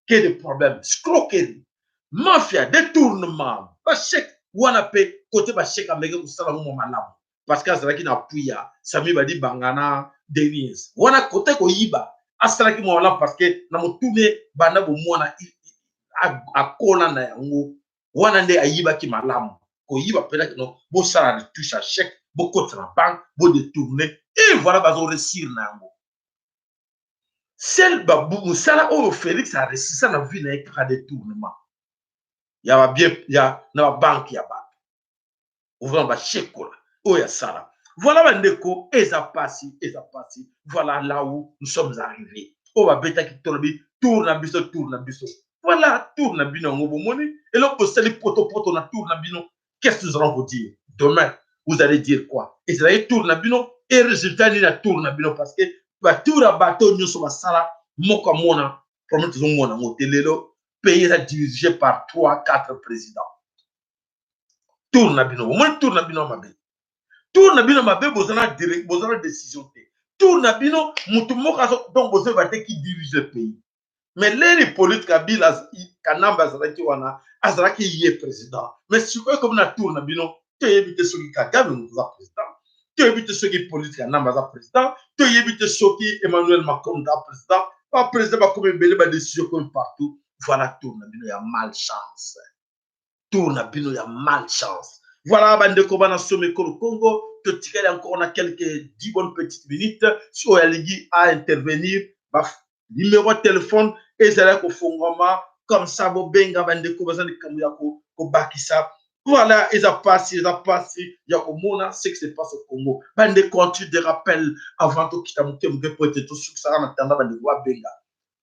Speaker 1: que des problèmes. Scroquerie, mafia, détournement, bachek, wanape, côté bachek américain ou salamou malam. Parce que ça qui n'a puya, Sami Badi Bangana, Denise. Wana côté ko yiba, asala ki mo parce que na mo tourner bana bo mwana a kola na yango. Wana nde ayiba ki malamu. Ko yiba peut-être non, bo sala de touche à chèque, bo côté la banque, bo détourner et voilà bazo réussir na yango. Celle babou sala o Félix a réussi ça na vie na ka détournement. Ya ba bien ya na banque ya ba. Ouvre ba chèque là. Oh ya sala. Voilà bandeko eza passé. Voilà là où nous sommes arrivés. Oh ba beta ki tolobi tourne na biso. Voilà, tourne na bino ngobo moni et là pour sali poto na tourne na bino. Qu'est-ce que nous allons vous dire demain? Vous allez dire quoi? Et ça tourne na bino et résultat ni na tourne na bino parce que tour à bateau nous sommes sala moko mona comme tout le monde en hôtelelo pays est dirigé par 3-4 présidents tour na bino moi tour na bino mabe tour na bino mabe bozana décision te tour na bino mutu moko donc bozana bate qui dirige le pays mais les politiques Kabila kanamba azalaki wana azalaki ye président mais sikoyo comme na tour na bino toyebi te soki Kagame moto aza président toyebi te soki politique kanamba aza président toyebi te soki Emmanuel Macron aza président baprésident bakomi ebele badécision comme partout voilà tour na bino ya malchance tour na bino ya malchance voilà bandeko bana some kolo Congo totikali encore na quelques 10 bonnes petites minutes si oyo alingi à intervenir numéro de téléphone ezala ko fongoma comme ça bobenga bandeko bazali kamu ya ko bakisa voilà eza passé ya ko mona ce qui se passe au Congo bande continue de rappel avant to kita muke pote to suksara na tanda bande wa benga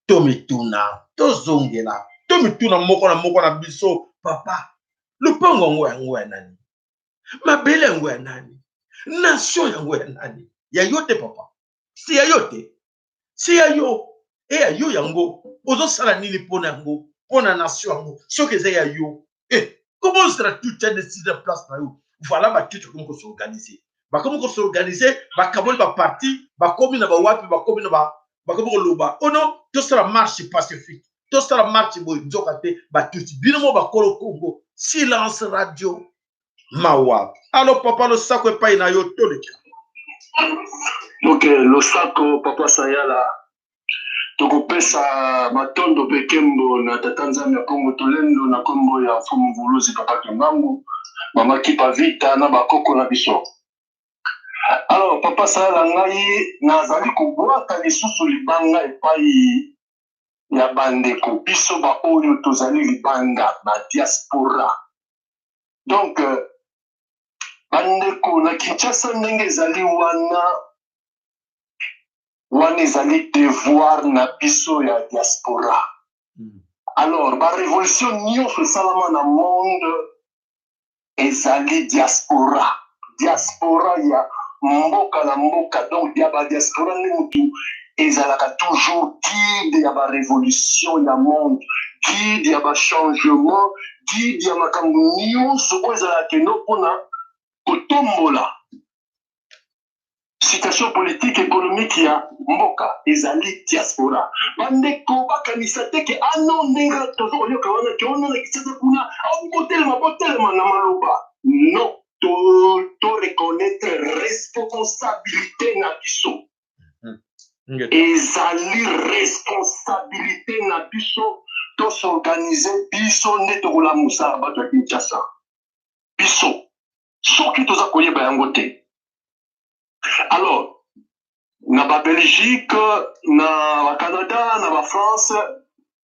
Speaker 1: to mituna to zongela to mituna moko na biso papa lupango ngo ya nani mabele ngo ya nani nation yango ya nani ya yote papa si ya yote si ya yo et ya yo yango ozo sala nini pona yango pona nation yango soki eza ya yo comment sera tout un décider place na yo voilà bakitu comme s'organiser bakomi ko s'organiser bakaboli ba parti bakomi na bawapi bakomi na bakomi ko loba oh non to sala marche pacifique to sala marche boy nzoka te batuti bino mo bakolo Congo silence radio mawa alors papa le sako epai na yo toleka
Speaker 5: donc le sako papa Sayala tokopesa matondo pekembo na tata nzambe ya Kongo tolendo na kombo ya mfumu Mvuluzi papa Kimbangu mama Kipa Vita na bakoko na biso. Alors papa Sayala ngai nazali kobwata lisusu libanga epai ya bandeko biso ba oyo tozali libanda na diaspora. Donc bandeko na Kinshasa ndenge ezali wana ezali devoir na biso ya diaspora. Alors ba révolution nyonso esalama na monde ezali diaspora ya mboka na mboka. Donc ya ba diaspora ni mutu ezalaka toujours guide ya ba révolution ya monde, guide ya ba changement, guide ya makambo nyonso oyo ezalaka kendo mpona kotombola situation politique économique ya mboka ezali diaspora. Bandeko bakanisa te ke ano ndenge tozo koyoka wana ke ono na Kinshasa kuna botelema na maloba. Non, to reconnaître responsabilité na biso. Ezali responsabilité na biso to s'organiser biso nde tokola musala bato ya Kinshasa. Biso soki toza koyeba yango te. Alors, na ba Belgique, na ba Canada, na ba France,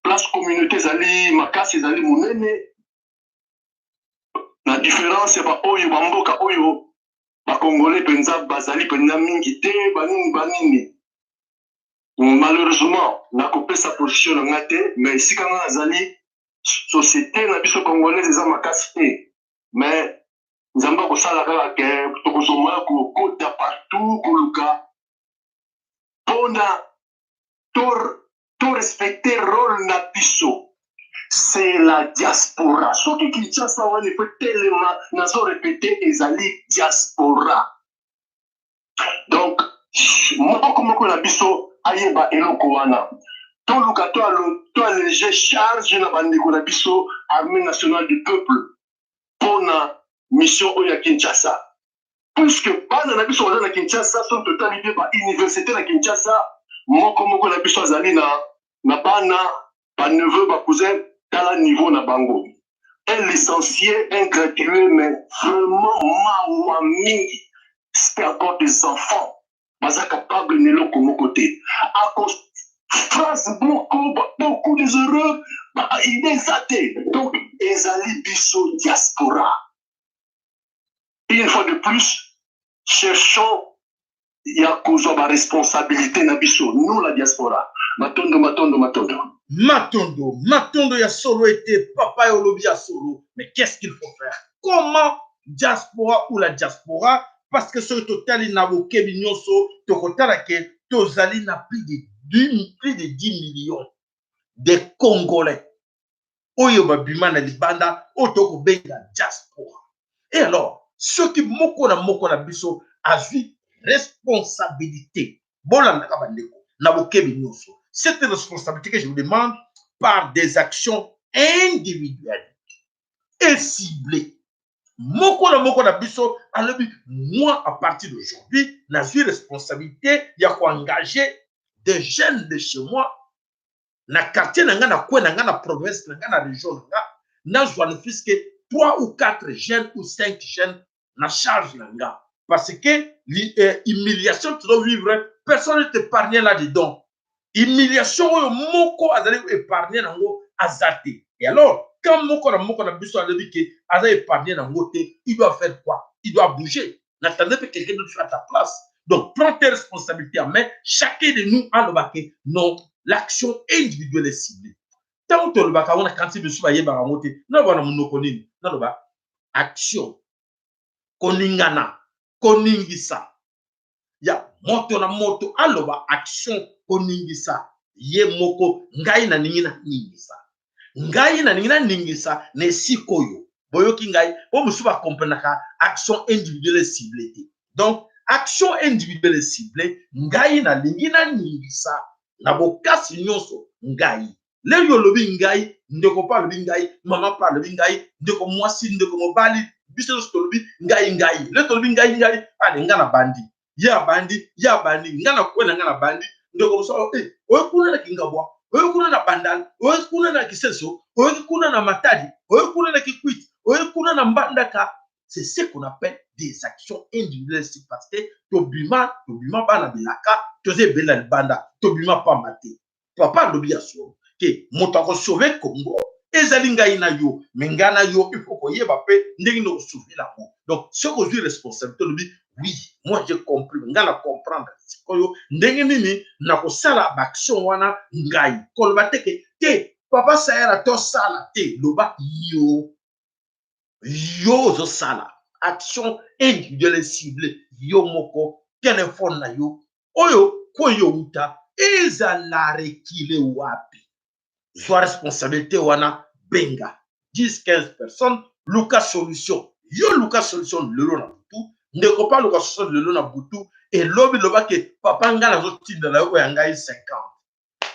Speaker 5: place communauté zali makasi zali monene. Na différence ba oyo bamboka oyo ba Congolais penza bazali penza mingi te banini. Malheureusement, na kopesa position na ngate, mais si quand azali société na biso congolaise eza makasi te. Mais nzamba kosala kaka ke tokozomona kokota partout koluka pona to respecter rôle na biso. C'est la diaspora. Soki Kinshasa wana peut telema nazo répéter ezali diaspora. Donc moko na biso ayeba eloko wana. Toluka to alléger charge na bandeko na biso armée nationale du peuple pona mission oya Kinshasa. Puisque bana na biso na Kinshasa sont totalité ba université na Kinshasa moko na biso azali na bana ba neveu ba cousin dans le niveau na bango. Un licencié, un gradué, mais vraiment mawa mingi. C'est encore des enfants. Baza capable de le comme côté. À cause face beaucoup des erreurs, il est athée. Donc ezali biso diaspora. Une fois de plus, cherchons ya kozo ba responsabilité na biso, nous la diaspora.
Speaker 1: Matondo ya solo était papa et olobi ya solo. Mais qu'est-ce qu'il faut faire? Comment diaspora ou la diaspora? Parce que ce total il n'a aucun nyonso to kotala ke tozali na plus de 10 millions de Congolais. Oyo babima na libanda, otoko benga diaspora. Et alors, ceux qui moko na biso azu responsabilité. Cette responsabilité que je vous demande par des actions individuelles et ciblées. Moko na biso alobi, moi à partir d'aujourd'hui, j'ai responsabilité de engager des jeunes de chez moi na quartier nanga na kwe nanga na province nanga na région nanga na joie fisque 3 ou 4 jeunes ou 5 jeunes na charge nanga parce que l'humiliation tu dois vivre, personne ne t'épargne là-dedans. Humiliation moko azali épargner nango azate. Et alors quand moko na biso azali que azali épargner nango te, il doit faire quoi? Il doit bouger. N'attendez pas que quelqu'un d'autre soit à ta place. Donc prends tes responsabilités en main. Chacun de nous a le baquet. Non, l'action individuelle est ciblée. Tant que le baquet on a quand il veut y baramote, non voilà mon okonini, non ba action koningana koningisa. Ya moto na moto aloba action koningisa ye moko ngai na ningina ningisa. Ngai na ningina ningisa ne sikoyo. Boyoki ngai bo musuba comprendre action individuelle ciblée. Donc action individuelle ciblée ngai na ningina ningisa na bokasi nyonso ngai. Le yolobi ngai ndeko pa lobi ngai mama pa lobi ngai ndeko mwasi ndeko mobali biso lobi ngai ngai. Le tolobi ngai ngai ale ngana bandi. Ya bandi ngana kwena ngana bandi ndeko so oyo kuna na kingabwa oyo kuna na bandal oyo kuna na kiseso oyo kuna na matadi oyo kuna na kikwiti oyo kuna na mbandaka. C'est ce qu'on appelle des actions individuelles parce que tobima bana bilaka toze bela libanda tobima pa mate papa lobi aso ke moto ko sauver Congo ezali ngai na yo mengana yo il faut ko yeba pe ndenge no sauver la mo. Donc ce que je responsabilité lobi. Oui, moi j'ai compris, ngana comprendre sikoyo ndenge nini na ko sala action wana ngai koloba teke te papa sayara to sala te loba yo zo sala action individuelle ciblée yo moko téléphone na yo oyo koyo uta ezala rekile wapi soit responsabilité wana benga 10-15 personnes Lucas solution yo Lucas solution lelo na tout ndeko pa luka soso lelo na butu et lobi loba ke papa ngana zo tinda na yo ya ngai 50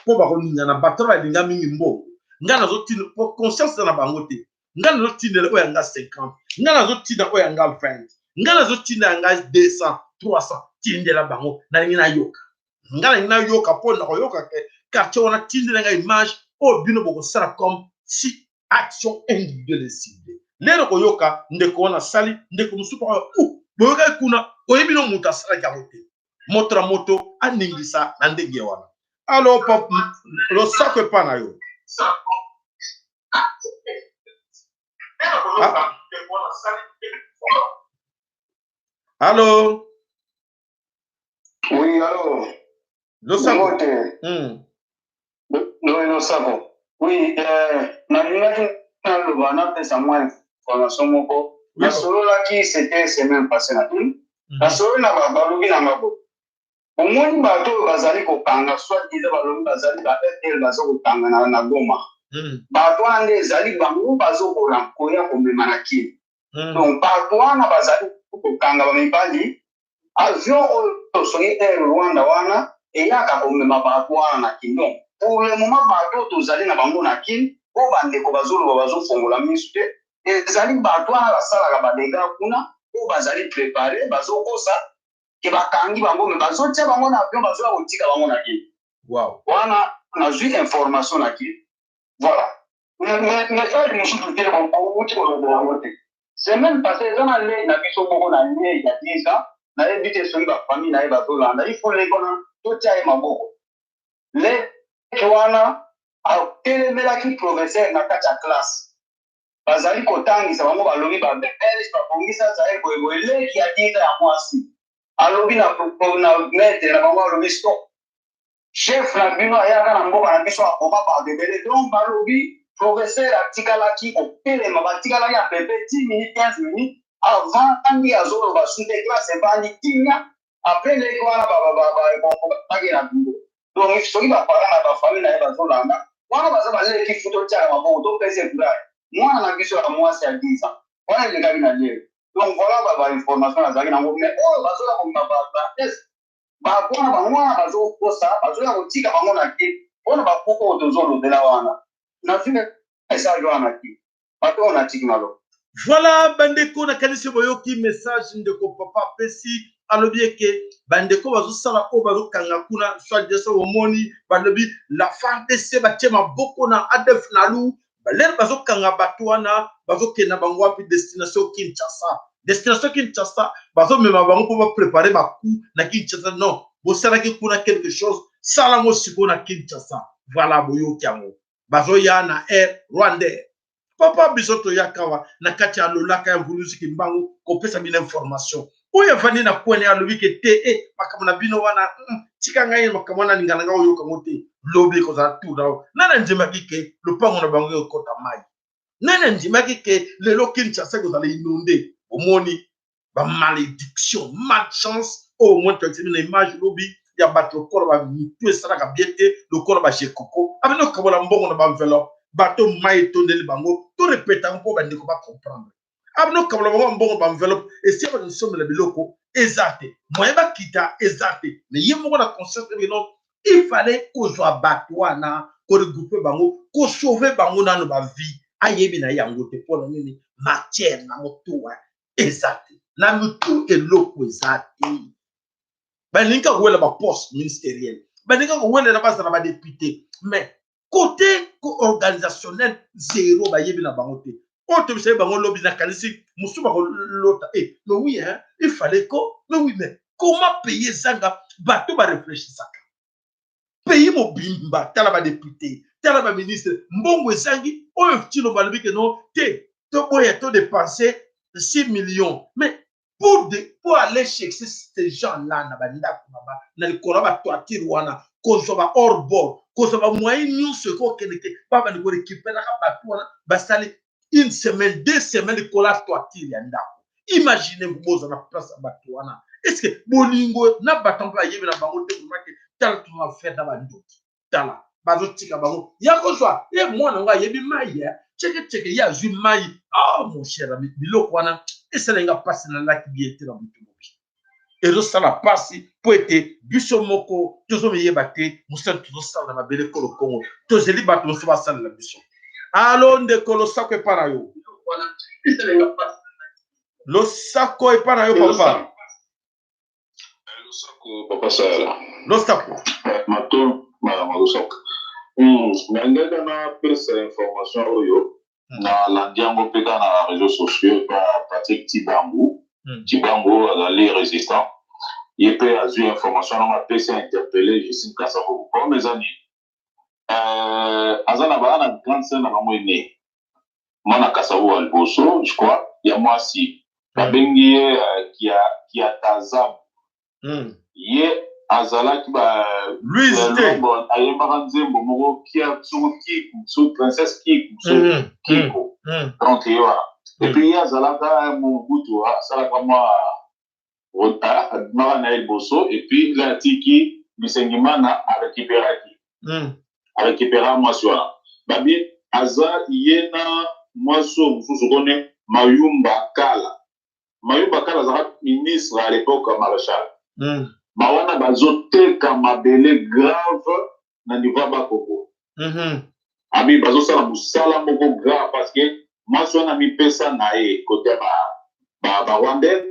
Speaker 1: po ba ko ninga na batro ya linga mingi mbo ngana zo tinda po conscience na bango te ngana zo tinda na yo ya ngai 50 ngana zo tinda ko ya ngai 20 ngana zo tinda ya ngai 200 300 tindela bango na ngina yoka ngana ngina yoka po na ko yoka ke quartier wana tindela ngai image o bino boko sala comme si action individuelle ciblée lero ko yoka ndeko wana sali ndeko musupa boyoka kuna oyebi no muta sala kamote motra moto aningisa na ndenge wana alors pop lo sako pa na yo allô
Speaker 3: oui allô
Speaker 1: lo sako
Speaker 3: lo sako oui na linga na lo bana pesa moi information moko na sololaki c'était semaine passée na tout na solo na balobi na mabo omoni bato bazali kokanga soit disait balobi bazali ba FDL bazo kokanga na Goma bato ande ezali bango bazo koya komema na Kini donc bato wana bazali kokanga ba mibali avion oyo soki Air Rwanda wana eyaka komema bato wana na Kini. Donc pour le moment bato tozali na bango na Kini po bandeko bazoloba bazofongola misu te ezali bato wana basalaka badega kuna po bazali préparé bazokosa ke bakangi bango me bazotia bango na avion bazoya kotika bango na Kini.
Speaker 1: Wow.
Speaker 3: Wana nazwi information na Kini. Voilà. Mais ça je me suis douté bango te. Semaine passée ezana le na biso moko na nie ya 10 ans na yebi te soki bafamille na ye bazolanda il faut lekona totia ye maboko. Le wana atelemelaki professeur na kati ya classe bazali kotangisa bango balobi babelge babongisa zaye boyeboye leki ya 10 ya mwasi alobi na maître na bango alobi stop chef na bino ayaka na mboka na biso akoma badebele donc balobi professeur atikalaki kotelema batikalaki ya pepe 10 minutes 15 minutes avant tangi azoloba sute classe evandi tinya après les quoi bagi na bundo donc soki ba parents na ba famille na ba zolanda wana baza bazali ki futo tya ba bon to pese kula mwana na biso ya mwasi ya 10 ans wana le kabi na leo donc voilà ba information na zaki na ngo mais oh bazola ko ba est ba kona ba mwana bazo kosa bazola ko tika bango na ki ona ba koko tozolo de la wana na fine esa joana ki bato na tiki malo.
Speaker 1: Voilà, bandeko na kanisi boyoki message ndeko papa pesi alobi ke bandeko bazo sala ko bazo kanga kuna soit de so moni balobi la FARDC batie maboko na ADF nalu baler bazo kanga batwana bazo kena bango api destination Kinshasa. Destination Kinshasa bazo mema bango pour préparer ma coup na Kinshasa non. Bo sala ki kuna quelque chose sala mo siko na Kinshasa. Voilà boyoki yango. Bazo ya na air Rwandais. Papa bisoto yakawa na kati ya lolaka ya vulusi kimbangu kopesa bina information. Oya vani na kuene ya lobi ke te makamona bino wana tika ngai makamona lingana nga oyo kangote lobi ko za tu dawo. Nana njema kike lupango na bango kota mai. Nana njema kike lelo Kinshasa ko za le inonde omoni ba malédiction malchance au moins tu as une image lobi ya bato ko ba mitu esala ka biete le ko ba jekoko abino kabola mbongo na ba enveloppe bato mai tondeli bango to répéter encore bandeko ba comprendre abno kabla bango mbongo ba enveloppe et si ba nsomela biloko exacte moyen ba kita exacte mais yemo na conscience que non il fallait qu'on soit batwana ko regrouper bango ko sauver bango na ba vie ayebi na yango te pour nini matière na motuwa exacte na mutu eloko exacte baninka wela ba poste ministériel baninka wela na base na ba député mais côté organisationnel zéro ba yebi na bango te on te sait bango lobby na kanisi musuba ko lota mais oui hein il fallait mais oui mais comment payer zanga bato ba réfléchir ça payer mo bimba tala ba député tala ba ministre mbongo ezangi oyo tino ba lobi que non te to boya to dépenser 6 millions mais pour aller chercher ces gens là na banda kuma na likolo ba toiture wana kozoba hors bord kozoba moyen nyonso ko kenete baba ni ko récupérer ka batu wana basali une semaine 2 semaines de cola toiture ya ndako imaginez vous boza na place batu wana est-ce que bolingo na batampa yebi na bango te pour que tal tu va faire dans bando tala bazo tika bango ya ko zwa e mwana nga yebi mai ya cheke ya zui mai mon cher ami biloko wana eselenga pasi na laki biete na mutu mobi ezo sala pasi po ete biso moko tozo meyeba te musala tozo sala na mabele kolo kongo tozeli bato mosu basala na biso alo ndeko losako epa na yo losako epa na yo papa
Speaker 5: losako papa sala
Speaker 1: losako
Speaker 5: mato malama losako ndenge na pesa information oyo na landi yango mpe kaka na réseaux sociaux Patrick Tibangu Tibangu azali résistant ye mpe azwi information nango apesi interpellé Justine Kasavubu comme eza nini aza na baa na grande sœur na bango ene mwana Kasavubu ya liboso je crois ya mwasi babengi ye Kiatazab ye azalaki lombo ayembaka nzembo moko so princesse Kiko donc ye wana epuis ye azalaka mobutu asalaka mwa maka na ye liboso epuis la atiki Bisengimana arécupéra mwasi wana babi aza ye na mwasi oyo mosusu kone Mayumba Kala azalaka ministre à l'époque maréchal bawana bazoteka mabele grave na niveau ya bakoko abi bazosala mosala moko grave parce que mwasi wana mipesa na ye kote barwandais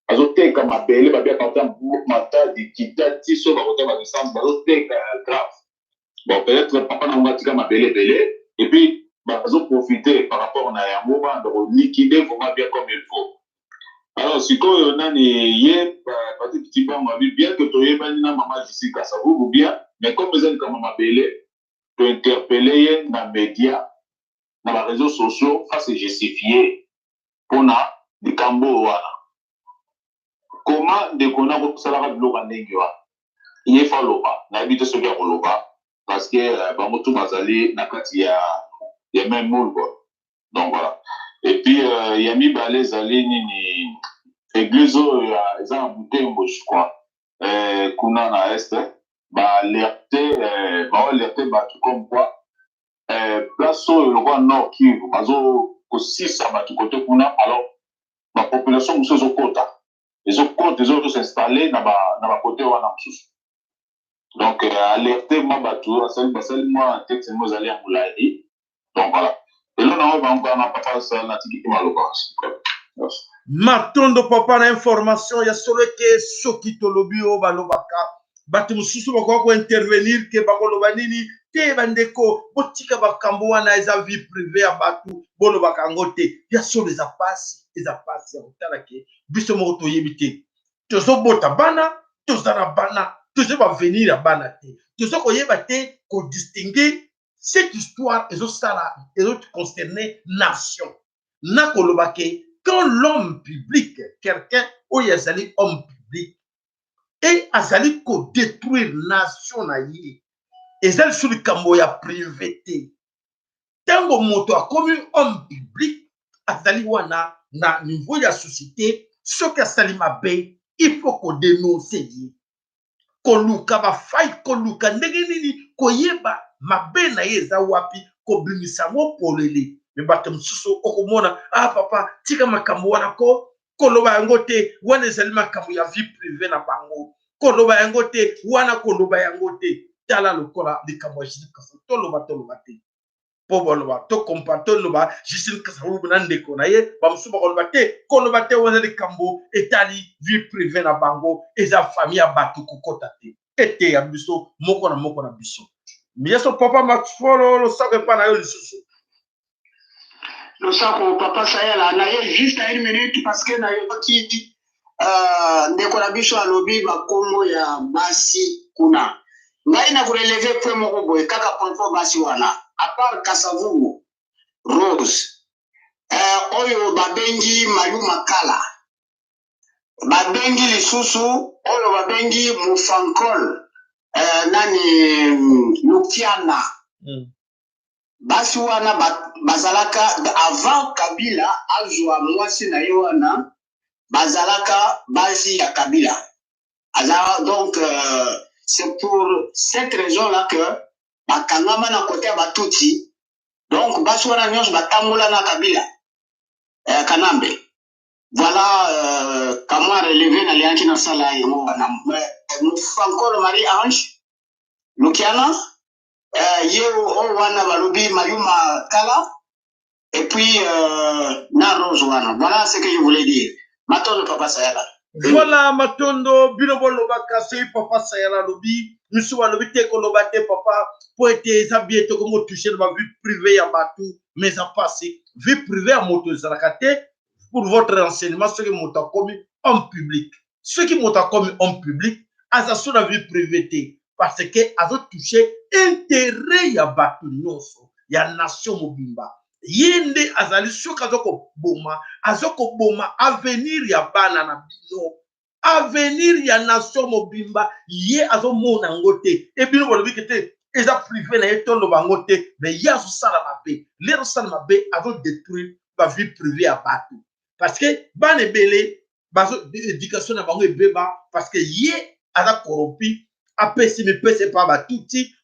Speaker 5: bazoteka mabele babiaka kota matadi kitati so bakota bakisambu bazoteka grave bon peut-être papa na ngo atika mabele ebele et puis bazoprofite par rapport na yango banda koliquide vraiment bien comme il faut. Alors, si on a Patrick Tibangu, bien que tu aies na maman Justine Kasavubu bien, mais comme vous êtes comme maman Belé, tu interpeller dans les médias, dans les réseaux sociaux, face à justifier pour des cambo. Comment de qu'on a pour ça de l'eau en Nengiwa? Il faut l'eau, n'habite ce gars l'eau parce que Bamotou Mazali n'a pas il y a même moule quoi. Donc voilà. Et puis, Yami Balé Zali Nini.
Speaker 6: église eza na Butembo je crois kuna na est baalerte bato comme quoi place oyo lokwa nord Kivu bazo kosisa bato kote kuna alors bapopulation mosusu ezokota ezosinstalle na bakote wana mosusu donc alerte mwa bato basali mwa texte mo ezali ya molai donc voilà elo nango bango na papa sala na tikiki maloba
Speaker 1: matondo papa na information ya solo ke soki tolobi o balobaka bato mosusu bakoka kointervenir ke bakoloba nini te bandeko botika bakambo wana eza vie privé ya bato bolobaka yango te ya solo eza pasi ya kotala ke biso moko toyebi te tozobota bana toza na bana tozo bavenir ya bana te tozo koyeba te kodistingue cette histoire ezosala ezoconcerner nation nakoloba ke quand l'homme public, quelqu'un où il azali homme public, et azali ko détruire nation na ye, ezali sur le kambo ya privété. Tango moto a comme homme public, azali wana na niveau ya société, ce que azali mabe, il faut qu'on dénonce ye. Ko luka ba fay ko luka ndenge nini ko yeba mabe na ye za wapi ko bimisa mo polele. Me bato mosusu okomona papa tika makambo wana koloba yango te wana ezali makambo ya vie privé na bango koloba yango te wana koloba yango te tala lokola likambo ya Jésus Kasa toloba te po boloba to kompa toloba Jésus Kasa na ndeko na ye bamusu koloba te wana likambo etali vie privé na bango eza famille ya bato kokota te ete ya biso moko na biso miyeso papa Maxfolo lo sako pa na yo lisusu.
Speaker 3: Le sac papa Sayala, na juste à une minute parce que na qui ndeko na biso alobi bakombo ya basi kuna. Ngai na kurelever point moko boye kaka point fo basi wana. À part Kasavubu, Rose, oyo babengi Mayu Makala. Babengi lisusu, oyo babengi Mufankol, nani Lukiana. Basi wana bazalaka avant Kabila azwa mwasi na ye wana bazalaka basi ya Kabila. Donc c'est pour cette raison là que bakangama na côté ya Batuti. Donc basi wana nyonso batambola na Kabila Kanambe. Voilà comment relever na lianki na sala yango wana Mufankolo Marie Ange Lukiana Yeo wana balobi Mayuma Kala et puis na Rose wana. Voilà ce que je voulais dire. Matondo papa Sayala.
Speaker 1: Voilà matondo binobolo bakase papa Sayala lobi misu balobi te koloba te papa po ete za bientôt comme toucher ma vie privée ya batu mais ça passe vie privée à moto zarakate pour votre renseignement ce qui monta comme homme public. Ce qui monta comme homme public a sur la vie privée parce que azo touché intérêt ya batu nyonso ya nation mobimba yende azali soka azoko boma avenir ya bana na bino avenir ya nation mobimba ye azo mona ngote e bino bolobi kete eza privé na etondo bangote mais ya so sala mabe lero sala mabe azo détruire ba vie privée ya batu parce que bana belé bazo éducation na bango ebeba parce que ye aza corrompu apesi me pese pa batuti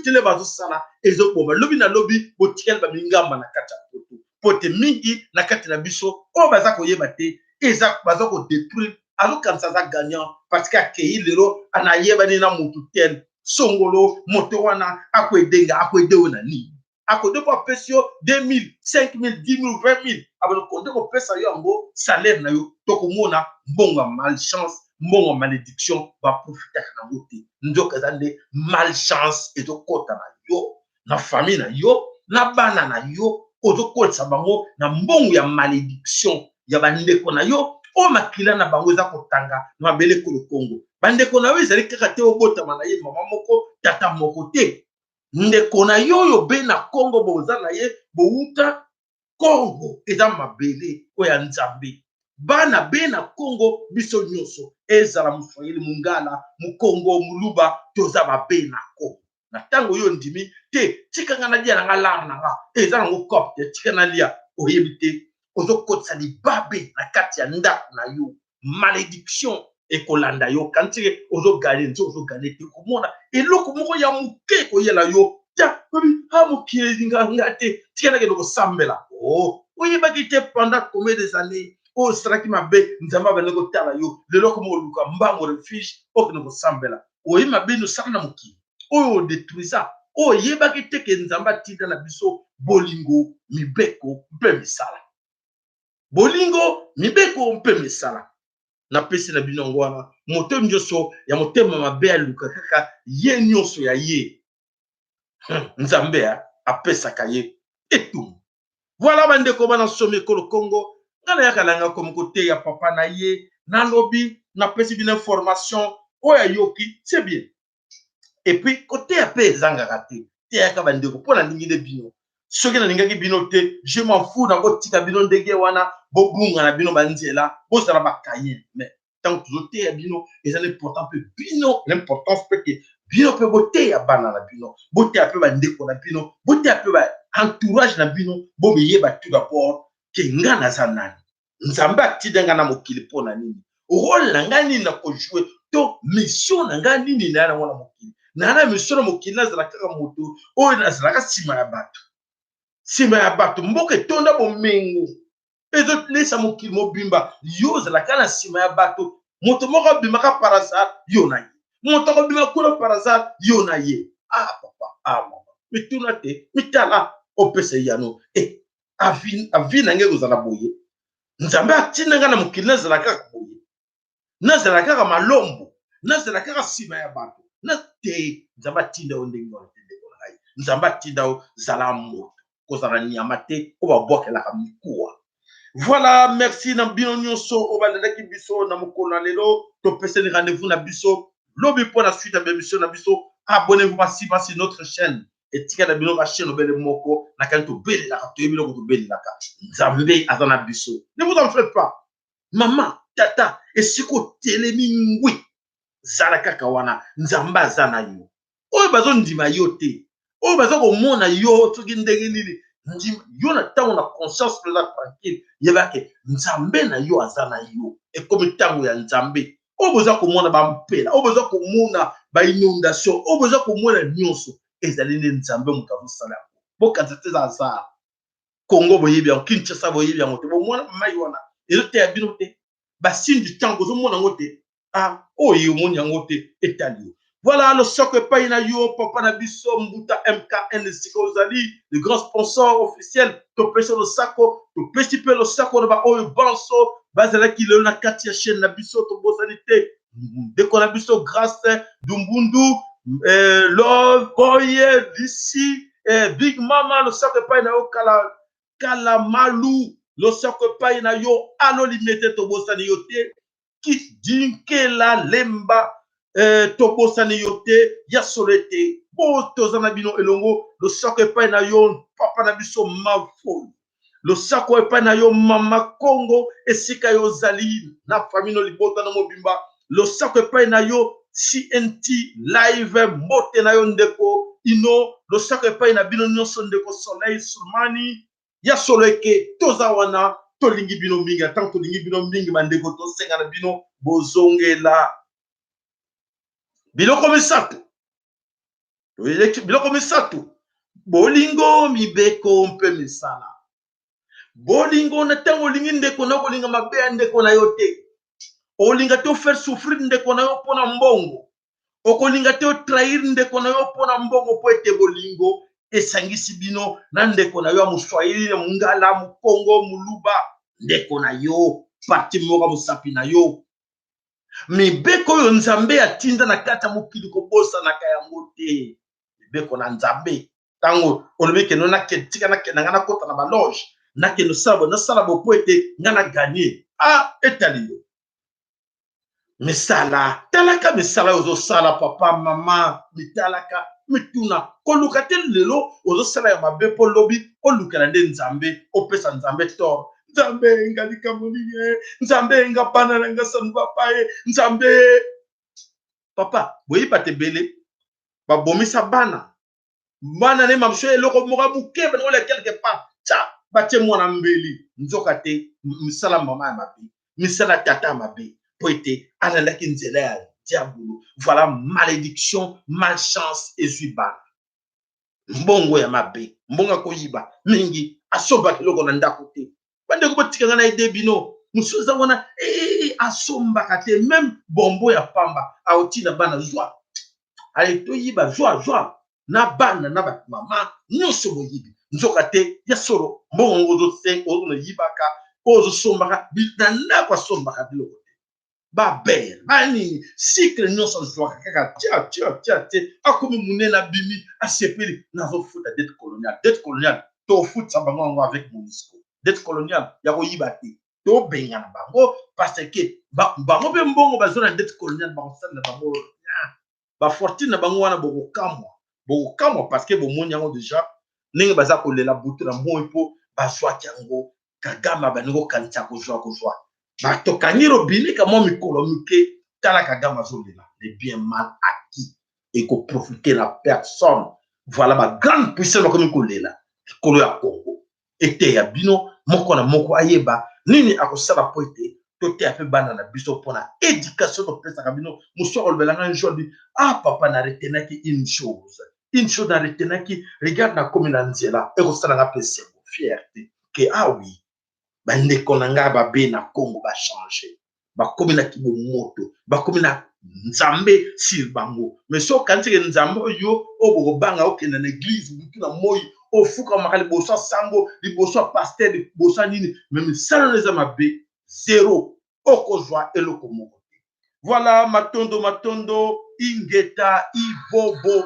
Speaker 1: le bazo sala ezo boma lobi na lobi botikel ba mingamba na kata poto pote mingi na kati na biso o baza koyeba te eza baza ko détruire alo kansa za gagnant parce que akei lero anayeba ni na mutu tel songolo moto wana akwedenga akwedewo na ni akode pa pesio 2000 5000 10000 20000 abalo konde ko pesa yo yango salaire na yo to komona mbonga malchance mbongo malédiction va profiter na ngote ndoka zande malchance ezokota na yo na famille na yo na bana na yo ozokotsa bango na mbongo ya malédiction ya bandeko na yo o makila na bango eza kotanga na mabele ko Kongo bandeko na yo ezali kaka te obotama na ye mama moko tata moko te ndeko na yo yo be na Kongo boza na ye bouta Kongo eza mabele o ya Nzambe bana be na Kongo biso nyonso ezala mufayeli mungala mukongo muluba toza ba be na Kongo na tango yo ndimi te tikanga na dia na ngala na nga eza ngo kopte tikanga lia oyebite ozokotsa libabe na kati ya ndako na yo malédiction et kolanda yo kanti ozo gagner ozo gagner te komona eloko moko ya muke ko yela yo tia kobi ha mukile ngate tika ke ko sambela oh oyeba kite pendant combien des années oh straki mabe nzamba bana ko tala yo leloko mo luka mbango refuge o ko sambela oyi mabe no sana mukile o détruisa o yeba kite ke nzamba tida na biso bolingo mibeko mpe misala bolingo mibeko mpe misala na pesi na bino ngwana moto njoso ya motema mabe ya luka kaka ye nyonso ya ye nzambe apesa kaye etum voilà bande ko bana somme ko Congo ngana yakalanga comme côté ya papa na ye na lobi na pesi bino information o ya yoki c'est bien et puis côté ya pe zanga raté te ya ka bande ko pona ningi de bino soki na ningaki bino te je m'en fous na ko tika bino ndenge wana bobunga na bino banzela bozala bakaye mais tant que zote ya bino et important peu bino l'importance peut que bino pe bote ya bana na bino bote ya pe bandeko na bino bote ya pe ba entourage na bino bo yeba tout d'abord ke ngana za nani nzambe atidanga na mokili pona nini rôle na ngani na ko jouer to mission na ngani nini na ngona mokili na mission na mokili na zala kaka moto o na zala ka sima ya bato mboke tonda bomengo ezo lesa mokili mobimba yo zala kana sima ya bato moto moko bimaka par hasard yo na ye moto ko bimaka kuna par hasard yo na ye ah papa ah mama mituna te mitala opese yano avi na nge kozala boye nzambe atina nga na mokili nazala kaka boye nazala kaka malombo nazala kaka sima ya bato na te nzambe atinda o ndenge wana ndeko na ngai nzambe atinda o zala moto kozala nyama te o babwakelaka mikuwa. Voilà, merci na bino nyonso o balelaki biso na mokolo na lelo topeseni rendez-vous na biso lobi pour la suite ya émission na biso abonnez-vous pas sur notre chaîne et tika na bino ba chaîne obele moko na kanto bele la to yebilo ko bele la ka nzambe azana biso ne vous en faites pas maman tata et siko telemi ngwi zala kaka wana nzambe azana yo oyo bazo ndima yo te oyo bazo ko mona yo soki ndenge nini yo na tango na conscience la tranquille yebake nzambe na yo azana yo et comme tango ya nzambe o besoin ko mona ba mpela o besoin ko mona ba inondation o besoin ko mona nyonso ezali ne nzambe mukavu sala bo kanzete za za Congo boyebi en Kinshasa boyebi en moto bo mona mai wana ezote ya bino te ba signe du temps ko mona ngote ah o yo mona ngote etali. Voilà le socle paina yo papa na biso mbuta MKN Sikozali le grand sponsor officiel to pesa le sako to pesipe le sako na ba oyo banso bazala ki le na kati ya chaîne na biso to bosanité deko na biso grâce dumbundu love boy d'ici big mama le socle paina yo kala malu le socle paina yo alo limité to bosani yo te ki dinkela lemba tobosani yote ya solete boto zana bino elongo lo sako epai na yo papa na biso mafoni lo sako epai na yo mama Congo esika yo zali na famino libota na mobimba lo sako epai na yo CNT live mote na yo ndeko ino lo sako epai na bino nyonso ndeko Soleil Sumani ya soleke toza wana tolingi bino mingi tant tolingi bino mingi bandeko to senga na bino bozongela biloko misato bolingo mibeko mpe misala bolingo na tango olingi ndeko na kolinga mabe ya ndeko na yo te olinga te ofaire souffrir ndeko na yo mpona mbongo okolinga te otrahir ndeko na yo mpona mbongo po ete bolingo esangisi bino na ndeko na yo ya moswahili na mongala mokongo moluba ndeko na yo parti moko mosapi na yo mibeko oyo nzambe atinda na kati ya mokili kobosanaka yango te mibeko na nzambe ntango olobi kendo tika nakenda nga nakota na baloge nakendo nasala bopo ete nga na ganye etali yo misala talaka misala oyo ozosala papa mama mitalaka mituna koluka te lelo ozosala ya mabe mpo lobi olukela nde nzambe opesa nzambe tort nzambe nga likambo nini nzambe nga bana na nga sanu papa nzambe papa boyiba te bele babomisa bana ne mamsho eloko moka muke bana ole quelque part cha batie mwana mbeli nzoka te misala mama ya mabe misala tata mabe poete analaki nzela ya diabolo. Voilà malédiction, malchance et zuba. Mbongo ya mabe, mbonga koyiba mingi asomba kiloko na ndako te. Bande ko botikanga na edebino musuza wana asomba kate même bombo ya pamba aotina bana joie. Ale toyiba joie na bana na ba mama nyonso boyibi. Nzoka te ya solo mbongo ozo se ozo na yibaka ozo sombaka bitanda kwa sombaka biloko. Ba belle bani cycle nyonso joie kaka tia akomi munena bimi asepeli nazo futa dette coloniale to foot sa bango avec MONUSCO dette coloniale ya ko yibati to benga na bango parce que bango be mbongo bazona dette coloniale ba sala bango ba fortune na bango wana boko kamwa parce que bo moni yango déjà ninga baza ko lela butu na moyo po bazwa yango Kagame bango kancha ko joie batokangi robine kama mikolo mike tala Kagame azolela les biens mal acquis et ko profiter la personne. Voilà ma grande puissance comme kolela kolo ya Congo ete ya bino moko na moko ayeba nini akosala poete tote ape bana na biso pona éducation to pesa kabino musoko lobelanga aujourd'hui papa na retenaki une chose na retenaki regarde na comme na nzela e kosala nga pesa fierté que oui bandeko na nga babe na Congo ba changer bakomi na kibomoto bakomi na nzambe sur bango mais so kanti ke nzambe yo obobanga okenda na église butu na moyi ofuka makali boso sango liboso pasteur liboso nini même ça les amabe zéro okozwa eloko moko. Voilà matondo ingeta ibobo